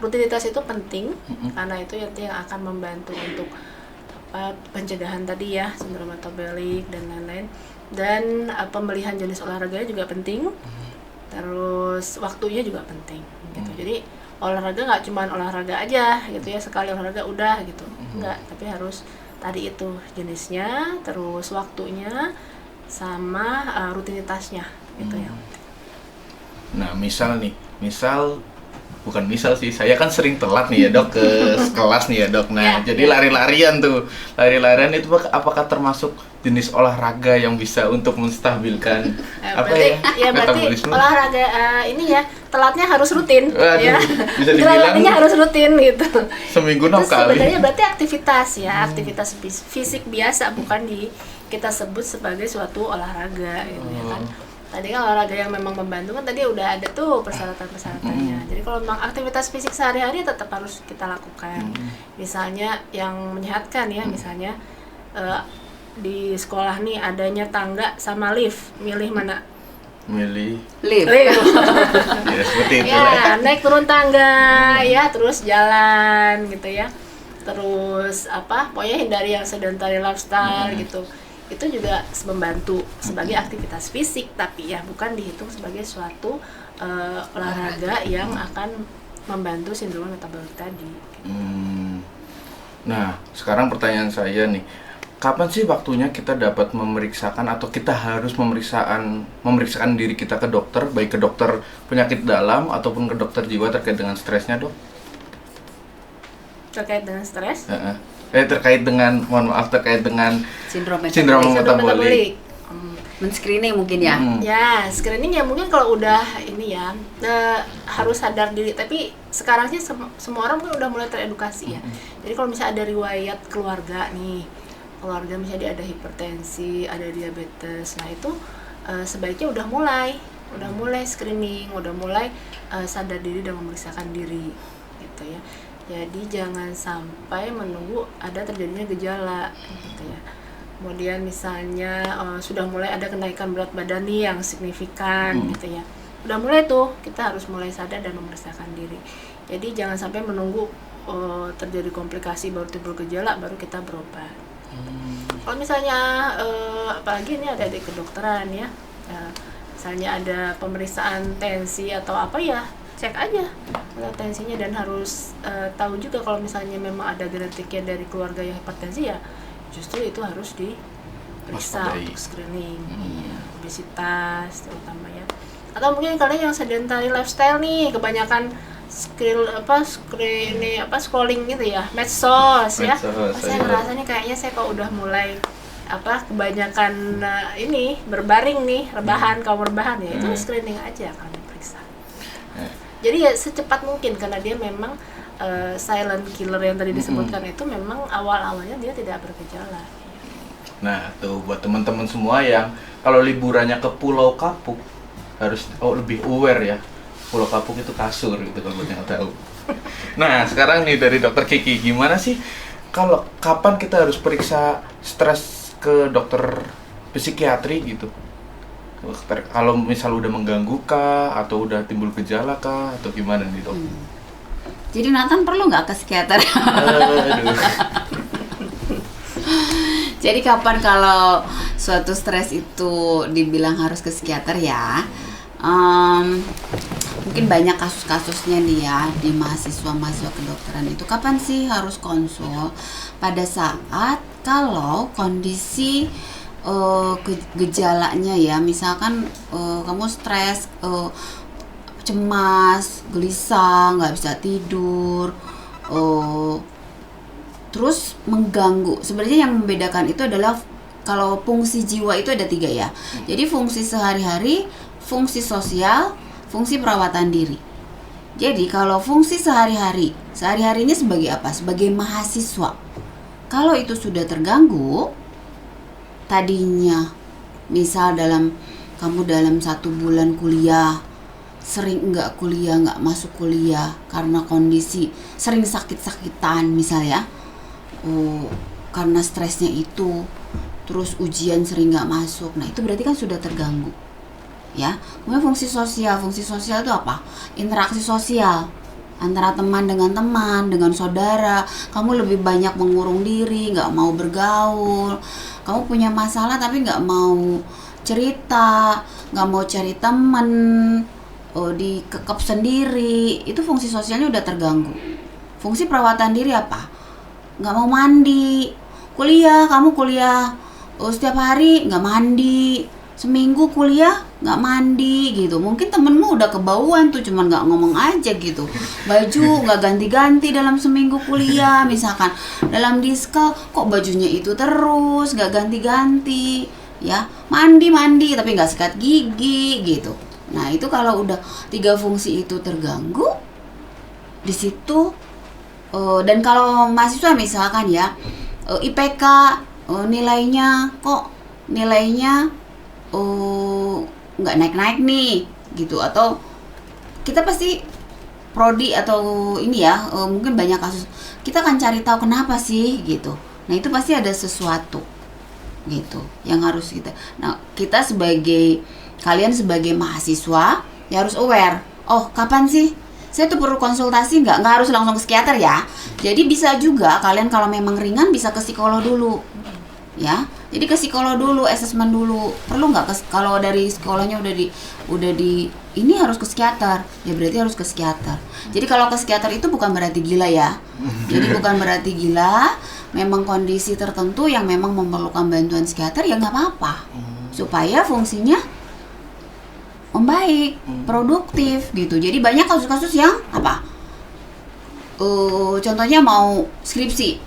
rutinitas itu penting karena itu yang akan membantu untuk pencegahan tadi ya, sindrom metabolik dan lain-lain. Dan pemilihan jenis olahraganya juga penting, terus waktunya juga penting gitu. Jadi olahraga nggak cuma olahraga aja gitu ya, sekali olahraga udah gitu, enggak, tapi harus tadi itu jenisnya, terus waktunya, sama rutinitasnya gitu ya. Nah, misal bukan misal sih, saya kan sering telat nih ya dok ke kelas nih ya dok. Nah jadi lari-larian lari-larian itu apakah termasuk jenis olahraga yang bisa untuk menstabilkan berarti olahraga ini ya telatnya harus rutin. Waduh, ya bisa dibilang harus rutin gitu. Seminggu 6 kali. Sebenarnya berarti aktivitas fisik biasa, bukan kita sebut sebagai suatu olahraga gitu ya kan. Tadi kan olahraga yang memang membantu kan tadi udah ada tuh persyaratan-persyaratannya. Jadi kalau memang aktivitas fisik sehari-hari tetap harus kita lakukan. Misalnya yang menyehatkan ya, misalnya di sekolah nih adanya tangga sama lift, milih mana? Milih lift. Ya seperti itu Ya, naik turun tangga ya, terus jalan gitu ya. Terus pokoknya hindari yang sedentary lifestyle gitu. Itu juga membantu sebagai aktivitas fisik, tapi ya bukan dihitung sebagai suatu olahraga yang akan membantu sindrom metabolik tadi. Nah, sekarang pertanyaan saya nih, kapan sih waktunya kita dapat memeriksakan atau kita harus memeriksakan diri kita ke dokter, baik ke dokter penyakit dalam ataupun ke dokter jiwa terkait dengan stresnya, dok? Terkait dengan stres? Terkait dengan Sindrom metabolik. Men-screening mungkin ya. Ya, screening ya mungkin kalau udah ini ya harus sadar diri. Tapi sekarang sih semua orang kan udah mulai teredukasi ya. Jadi kalau misalnya ada riwayat keluarga nih, keluarga misalnya dia ada hipertensi, ada diabetes, nah itu sebaiknya udah mulai screening, udah mulai sadar diri dan memeriksakan diri gitu ya. Jadi jangan sampai menunggu ada terjadinya gejala gitu ya. Kemudian misalnya sudah mulai ada kenaikan berat badan nih yang signifikan gitu ya. Udah mulai tuh kita harus mulai sadar dan memeriksakan diri. Jadi jangan sampai menunggu terjadi komplikasi baru timbul gejala baru kita berobat. Kalau misalnya apalagi ini ada di kedokteran ya. Misalnya ada pemeriksaan tensi atau apa ya, cek aja tensinya dan harus tahu juga kalau misalnya memang ada genetiknya dari keluarga yang hipertensi ya justru itu harus diperiksa untuk screening. Obesitas terutama ya, atau mungkin kalian yang sedentary lifestyle nih kebanyakan scrolling gitu ya, medsos ya. Saya ngerasanya kayaknya saya kok udah mulai kebanyakan ini berbaring nih, kaum rebahan ya, itu screening aja kan diperiksa. Jadi ya secepat mungkin karena dia memang silent killer yang tadi disebutkan itu memang awal-awalnya dia tidak bergejala. Nah, tuh buat teman-teman semua yang kalau liburannya ke Pulau Kapuk harus lebih aware ya. Pulau Kapuk itu kasur gitu kalau buat yang tahu. Nah, sekarang nih dari Dokter Kiki, gimana sih kapan kita harus periksa stres ke dokter psikiatri gitu? Kalau misal udah mengganggu kah atau udah timbul gejala kah atau gimana nih dok? Jadi Nathan perlu nggak ke psikiater? Jadi kapan kalau suatu stres itu dibilang harus ke psikiater ya? Mungkin banyak kasus-kasusnya nih ya di mahasiswa kedokteran itu. Kapan sih harus konsul? Pada saat kalau kondisi gejalanya ya, misalkan kamu stres, cemas, gelisah, nggak bisa tidur, terus mengganggu. Sebenarnya yang membedakan itu adalah kalau fungsi jiwa itu ada 3 ya. Jadi fungsi sehari-hari, fungsi sosial, fungsi perawatan diri. Jadi kalau fungsi sehari-hari ini sebagai apa? Sebagai mahasiswa. Kalau itu sudah terganggu, tadinya misal kamu dalam 1 bulan kuliah sering nggak masuk kuliah karena kondisi sering sakit-sakitan misalnya, karena stresnya itu, terus ujian sering nggak masuk, nah itu berarti kan sudah terganggu ya. Kemudian fungsi sosial itu apa? Interaksi sosial antara teman, dengan saudara. Kamu lebih banyak mengurung diri, nggak mau bergaul. Kamu punya masalah tapi nggak mau cerita, nggak mau cari teman, dikekep sendiri. Itu fungsi sosialnya udah terganggu. Fungsi perawatan diri apa? Nggak mau mandi. Kamu kuliah setiap hari nggak mandi, seminggu kuliah nggak mandi gitu. Mungkin temenmu udah kebauan tuh, cuman nggak ngomong aja gitu. Baju nggak ganti-ganti dalam seminggu kuliah, misalkan dalam diska kok bajunya itu terus nggak ganti-ganti, ya mandi tapi nggak sikat gigi gitu. Nah itu kalau udah 3 fungsi itu terganggu di situ, dan kalau mahasiswa misalkan ya IPK nilainya nggak naik-naik nih gitu, atau kita pasti prodi atau ini ya, mungkin banyak kasus kita akan cari tahu kenapa sih gitu. Nah itu pasti ada sesuatu gitu yang harus kita kalian sebagai mahasiswa ya harus aware. Oh kapan sih saya tuh perlu konsultasi, nggak harus langsung ke psikiater ya. Jadi bisa juga kalian kalau memang ringan bisa ke psikolog dulu ya. Jadi ke psikolog dulu, asesmen dulu. Perlu nggak kalau dari psikolognya udah di ini harus ke psikiater, ya berarti harus ke psikiater. Jadi kalau ke psikiater itu bukan berarti gila ya. Jadi bukan berarti gila, memang kondisi tertentu yang memang memerlukan bantuan psikiater ya nggak apa-apa. Supaya fungsinya membaik, produktif gitu. Jadi banyak kasus-kasus yang apa? Contohnya mau skripsi,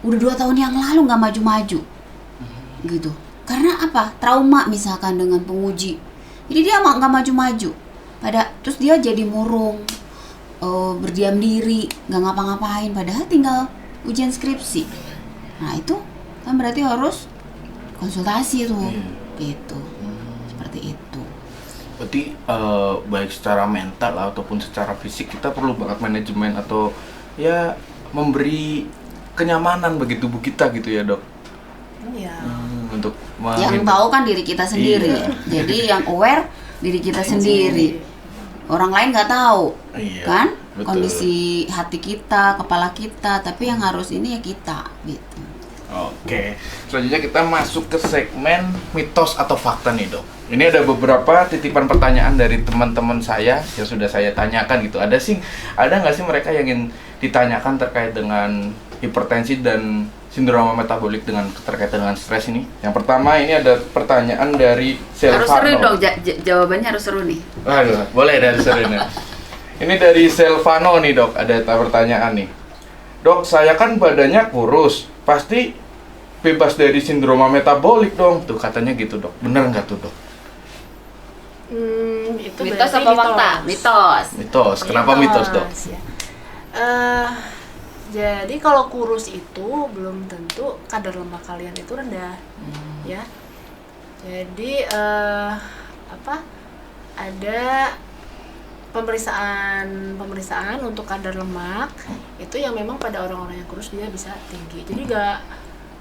udah 2 tahun yang lalu nggak maju-maju gitu. Karena apa? Trauma misalkan dengan penguji. Jadi dia nggak maju-maju. Terus dia jadi murung, berdiam diri, nggak ngapa-ngapain. Padahal tinggal ujian skripsi. Nah itu kan berarti harus konsultasi tuh, gitu. Seperti itu. Berarti baik secara mental ataupun secara fisik kita perlu banget manajemen atau ya memberi kenyamanan bagi tubuh kita gitu ya dok. Iya. Untuk yang tahu kan diri kita sendiri. Iya. Jadi yang aware diri kita sendiri. Orang lain nggak tahu, kan? Betul. Kondisi hati kita, kepala kita. Tapi yang harus ini ya kita, gitu. Oke, selanjutnya kita masuk ke segmen mitos atau fakta nih dok. Ini ada beberapa titipan pertanyaan dari teman-teman saya yang sudah saya tanyakan gitu. Ada nggak sih mereka yang ingin ditanyakan terkait dengan hipertensi dan sindrom metabolik terkait dengan stres ini? Yang pertama ini ada pertanyaan dari Selvano. Harus seru dong, jawabannya harus seru nih. Aduh, boleh dari seru nih. Ini dari Selvano nih dok, ada pertanyaan nih. Dok, saya kan badannya kurus, pasti bebas dari sindrom metabolik dong. Tuh katanya gitu dok, bener nggak tuh dok? Itu Mitos berarti apa fakta? Mitos, kenapa mitos dok? Ya. Jadi kalau kurus itu belum tentu kadar lemak kalian itu rendah, ya. Jadi ada pemeriksaan untuk kadar lemak itu yang memang pada orang-orang yang kurus dia bisa tinggi. Jadi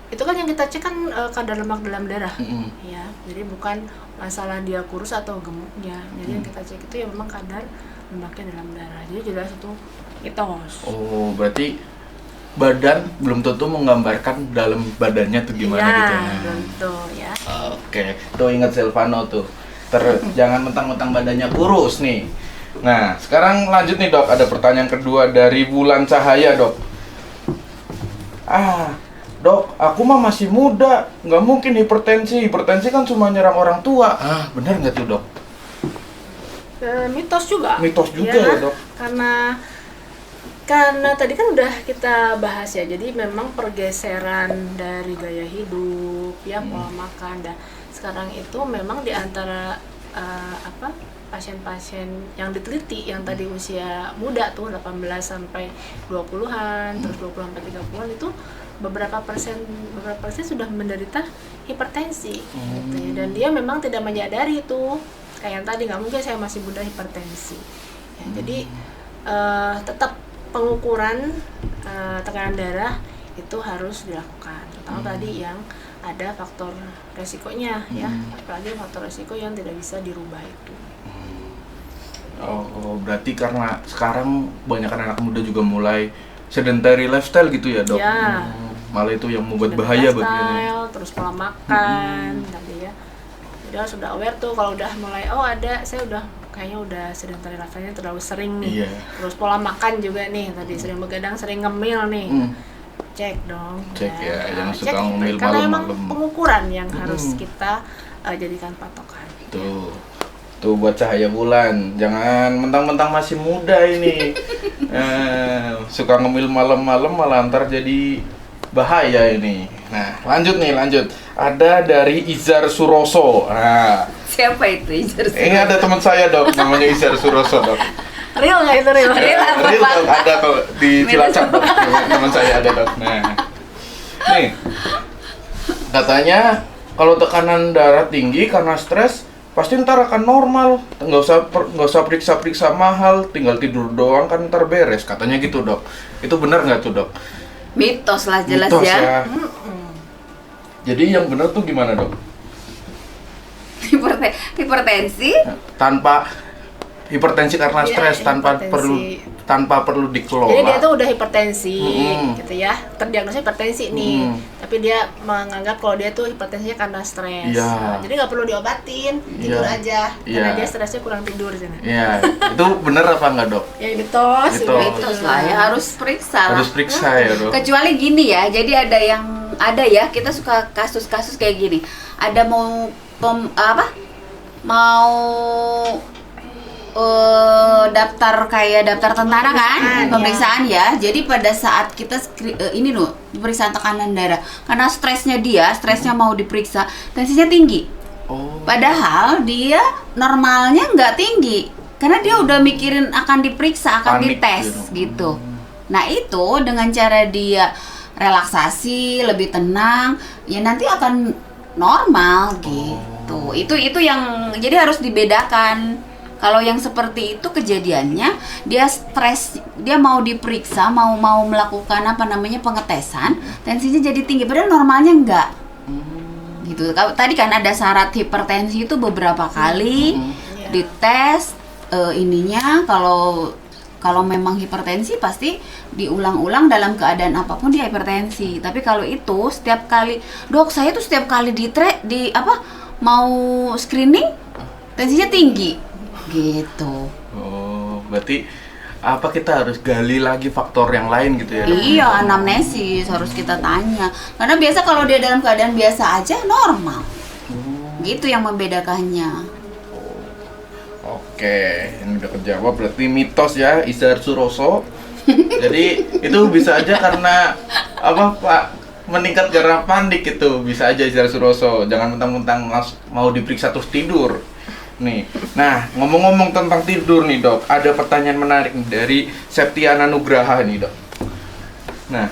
itu kan yang kita cek kan kadar lemak dalam darah, ya. Jadi bukan masalah dia kurus atau gemuknya. Jadi yang kita cek itu ya memang kadar lemaknya dalam darah. Jadi jelas itu mitos. Oh, berarti badan belum tentu menggambarkan dalam badannya tuh gimana ya, gitu. Tentu ya. Oke, tuh ingat Silvano tuh. Jangan mentang-mentang badannya kurus nih. Nah, sekarang lanjut nih dok. Ada pertanyaan kedua dari Bulan Cahaya dok. Dok, aku mah masih muda, nggak mungkin hipertensi. Hipertensi kan cuma nyerang orang tua. Benar nggak tuh dok? Mitos juga. Mitos juga ya dok. Karena tadi kan udah kita bahas ya, jadi memang pergeseran dari gaya hidup, ya pola makan, dan sekarang itu memang di antara pasien-pasien yang diteliti yang tadi usia muda tuh 18 sampai 20-an, terus 20 sampai 30-an itu beberapa persen sudah menderita hipertensi gitu ya. Dan dia memang tidak menyadari itu. Kayak yang tadi nggak mungkin saya masih muda hipertensi. Ya, jadi tetap pengukuran tekanan darah itu harus dilakukan, terutama tadi yang ada faktor resikonya ya, apalagi faktor resiko yang tidak bisa dirubah itu. Oh, berarti karena sekarang banyak anak muda juga mulai sedentary lifestyle gitu ya dok? Ya. Malah itu yang membuat bahaya bagi ini. Terus pola makan tadi ya. Jadi sudah aware tuh kalau udah mulai saya kayaknya udah sedentary lifestyle-nya terlalu sering nih. Terus pola makan juga nih, tadi sering begadang, sering ngemil nih. cek dong. Cek ya, jangan cek, suka ngomel karena emang malam-malam. pengukuran yang harus kita jadikan patokan. Tuh buat cahaya bulan, jangan mentang-mentang masih muda ini suka ngemil malam-malam malah ntar jadi bahaya ini. Nah lanjut. Ada dari Izar Suroso. Nah, Siapa itu Izar? ini ada teman saya dok, namanya Izar Suroso dok. Real nggak itu real? Real dok, ada kok di Cilacap dok, teman saya ada dok. Nah, nih katanya kalau tekanan darah tinggi karena stres pasti ntar akan normal, nggak usah periksa mahal, tinggal tidur doang kan ntar beres, katanya gitu dok. Itu benar nggak tuh dok? Mitos lah jelas Mitos ya. Jadi yang benar tuh gimana dok? Hipertensi Tanpa hipertensi karena Iya, stres, hipertensi. tanpa perlu dikelola. Jadi dia tuh udah hipertensi, Mm-mm. gitu ya, terdiagnosa hipertensi nih, tapi dia menganggap kalau dia tuh hipertensinya karena stres. Iya. Nah, jadi nggak perlu diobatin, tidur Iya. aja, karena Iya. dia stresnya kurang tidur sana. Iya, itu benar apa enggak dok? Ya mitos. Mitos. mitos lah ya, harus periksa lah. Harus periksa ya dok. Kecuali gini ya, jadi ada ya, kita suka kasus-kasus kayak gini. Ada mau daftar kayak daftar tentara kan, pemeriksaan ya. Jadi pada saat kita ini loh, pemeriksaan tekanan darah, karena stresnya mau diperiksa, tensinya tinggi. Oh. Padahal dia normalnya nggak tinggi, karena dia udah mikirin akan diperiksa, akan Panik dites gitu. gitu. Nah itu dengan cara dia relaksasi, lebih tenang, ya nanti akan normal gitu. Itu yang jadi harus dibedakan. Kalau yang seperti itu kejadiannya dia stres, dia mau diperiksa, mau melakukan pengetesan, tensinya jadi tinggi, padahal normalnya enggak. Gitu. Tadi kan ada syarat hipertensi itu beberapa kali dites ininya, kalau memang hipertensi pasti diulang-ulang dalam keadaan apapun dia hipertensi. Tapi kalau itu setiap kali, dok saya tuh setiap kali mau screening tensinya tinggi gitu. Oh, berarti kita harus gali lagi faktor yang lain gitu ya dok? Iya, anamnesis harus kita tanya. Karena biasa kalau dia dalam keadaan biasa aja normal. Gitu yang membedakannya. Oke, ini udah kejawab, berarti mitos ya Izar Suroso. Jadi itu bisa aja karena Pak, meningkat karena panik, itu bisa aja Izar Suroso. Jangan mentang-mentang mau diperiksa terus tidur. Nih, nah ngomong-ngomong tentang tidur nih dok, ada pertanyaan menarik nih dari Septiana Nugraha nih dok. Nah,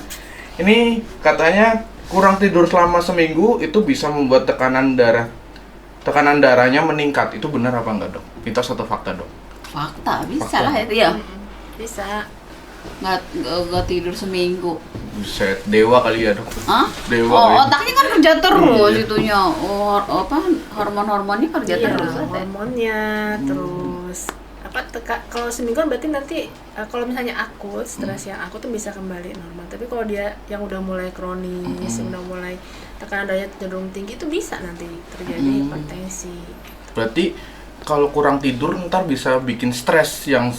ini katanya kurang tidur selama seminggu itu bisa membuat tekanan darahnya meningkat. Itu benar apa enggak dok? Mitos atau fakta dok? Fakta, bisa Fakta. lah itu ya. Bisa. Nggak tidur seminggu. Buset, dewa kali ya dok? Hah? Dewa Oh, kali. otaknya kan kerja terus Iya. itunya. Hormon-hormonnya kerja Iya, terus. hormonnya terus kalau seminggu berarti nanti kalau misalnya akut, stres yang akut tuh bisa kembali normal. Tapi kalau dia yang udah mulai kronis, udah mulai tekanan darahnya cenderung tinggi, itu bisa nanti terjadi hipertensi. Berarti kalau kurang tidur ntar bisa bikin stres yang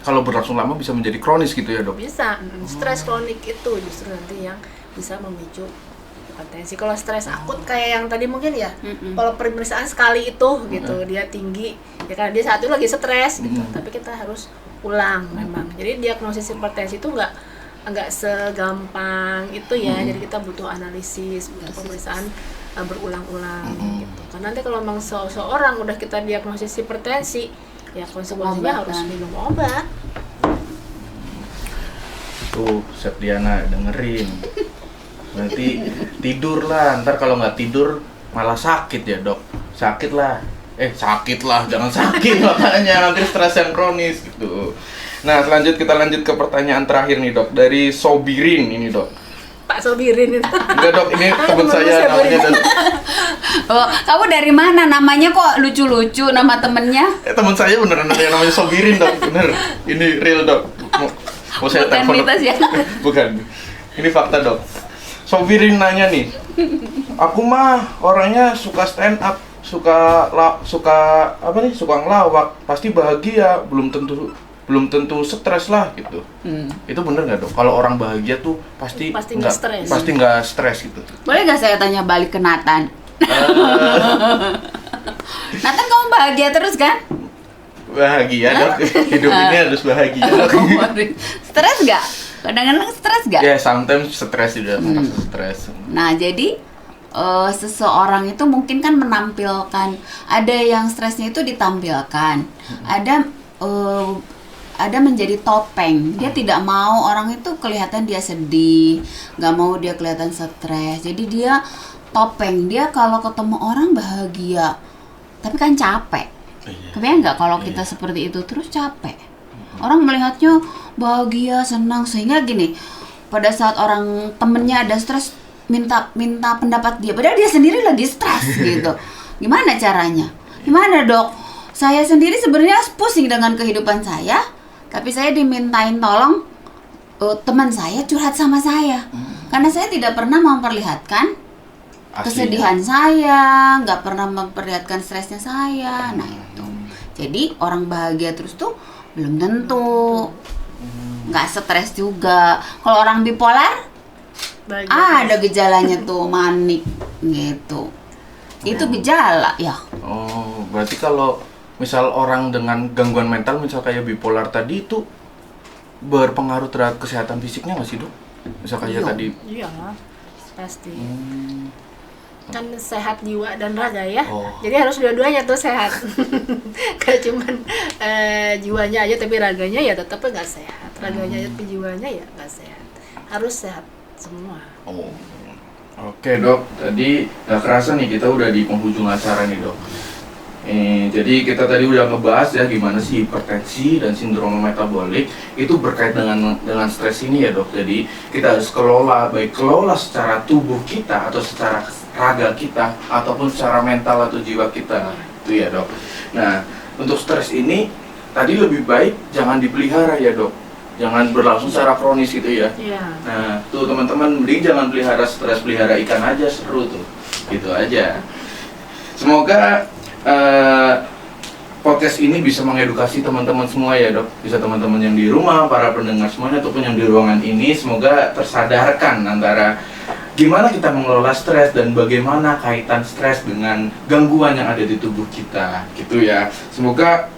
kalau berlangsung lama bisa menjadi kronis gitu ya dok? Bisa, stres kronik itu justru nanti yang bisa memicu hipertensi. Kalau stres akut kayak yang tadi mungkin ya, kalau pemeriksaan sekali itu gitu, dia tinggi, ya kan dia saat itu lagi stres gitu. Tapi kita harus ulang memang. Jadi diagnosis hipertensi itu nggak segampang itu ya. Jadi kita butuh analisis, butuh pemeriksaan berulang-ulang gitu. Karena nanti kalau memang seorang udah kita diagnosis hipertensi, ya konsekuensinya harus minum obat. Tuh, Septiana dengerin. Berarti tidur lah, ntar kalau nggak tidur malah sakit ya dok? Sakit lah, jangan sakit makanya nanti stres yang kronis gitu. Nah kita lanjut ke pertanyaan terakhir nih dok, dari Sobirin ini dok. Pak Sobirin itu. Enggak dok, ini teman temen saya saya, namanya dok. Oh, kamu dari mana? Namanya kok lucu-lucu nama temennya? Teman saya beneran ada yang namanya Sobirin dok, bener. Ini real dok. Mau saya Bukan telepon dok. mitos ya? Bukan, ini fakta dok. Sobirin nanya nih, aku mah orangnya suka stand up, suka ngelawak, pasti bahagia, belum tentu belum tentu stres lah gitu. Itu bener nggak dok? Kalau orang bahagia tuh pasti nggak stres. pasti nggak stres gitu. Boleh nggak saya tanya balik ke Nathan? Nathan, kamu bahagia terus kan? Bahagia dok, hidup ini harus bahagia dok. Stres nggak? Kadang-kadang stres nggak? Ya sometimes stres juga, merasa stres. Nah, jadi seseorang itu mungkin kan menampilkan, ada yang stresnya itu ditampilkan, ada menjadi topeng. Dia tidak mau orang itu kelihatan dia sedih, nggak mau dia kelihatan stres. Jadi dia topeng. Dia kalau ketemu orang bahagia, tapi kan capek. Kebayang nggak kalau kita seperti itu terus capek? Orang melihatnya bahagia, senang, sehingga gini, pada saat orang temennya ada stres, minta pendapat dia, padahal dia sendiri lagi stres gitu. Gimana caranya? Gimana dok? Saya sendiri sebenarnya pusing dengan kehidupan saya, tapi saya dimintain tolong teman saya curhat sama saya, karena saya tidak pernah memperlihatkan kesedihan saya, nggak pernah memperlihatkan stresnya saya. Nah itu, jadi orang bahagia terus tuh belum tentu, nggak stres juga. Kalau orang bipolar, ada gejalanya tuh, manik gitu. Itu gejala ya. Oh, berarti kalau misal orang dengan gangguan mental, misal kayak bipolar tadi, itu berpengaruh terhadap kesehatan fisiknya nggak sih dok? Misal kayak tadi. Iya, pasti. Kan sehat jiwa dan raga ya. Jadi harus dua-duanya tuh sehat. Kayak cuman jiwanya aja tapi raganya ya tetap nggak sehat. Raganya aja tapi jiwanya ya nggak sehat. Harus sehat semua. Oke dok, tadi nggak kerasa nih kita udah di penghujung acara nih dok. Jadi kita tadi udah ngebahas ya gimana sih hipertensi dan sindrom metabolik itu berkait dengan stres ini ya dok. Jadi kita harus kelola secara tubuh kita atau secara raga kita ataupun secara mental atau jiwa kita, itu ya dok. Nah untuk stres ini tadi lebih baik jangan dipelihara ya dok, jangan berlangsung secara kronis gitu ya. Nah tuh teman-teman, mending jangan pelihara stres, pelihara ikan aja, seru tuh, gitu aja. Semoga podcast ini bisa mengedukasi teman-teman semua ya dok, bisa teman-teman yang di rumah, para pendengar semuanya ataupun yang di ruangan ini, semoga tersadarkan antara gimana kita mengelola stres dan bagaimana kaitan stres dengan gangguan yang ada di tubuh kita, gitu ya. Semoga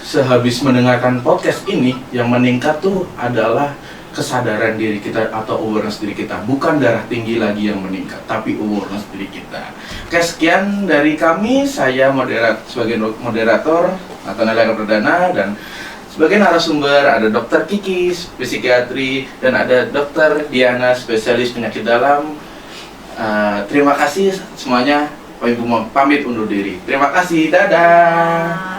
sehabis mendengarkan podcast ini yang meningkat tuh adalah kesadaran diri kita atau awareness diri kita, bukan darah tinggi lagi yang meningkat, tapi awareness diri kita. Oke, sekian dari kami. Saya sebagai moderator Nathanael Perdana, dan sebagai narasumber ada Dr. Kiki, psikiatri, dan ada Dr. Diana, spesialis penyakit dalam. Terima kasih semuanya. Pamit undur diri. Terima kasih. Dadah.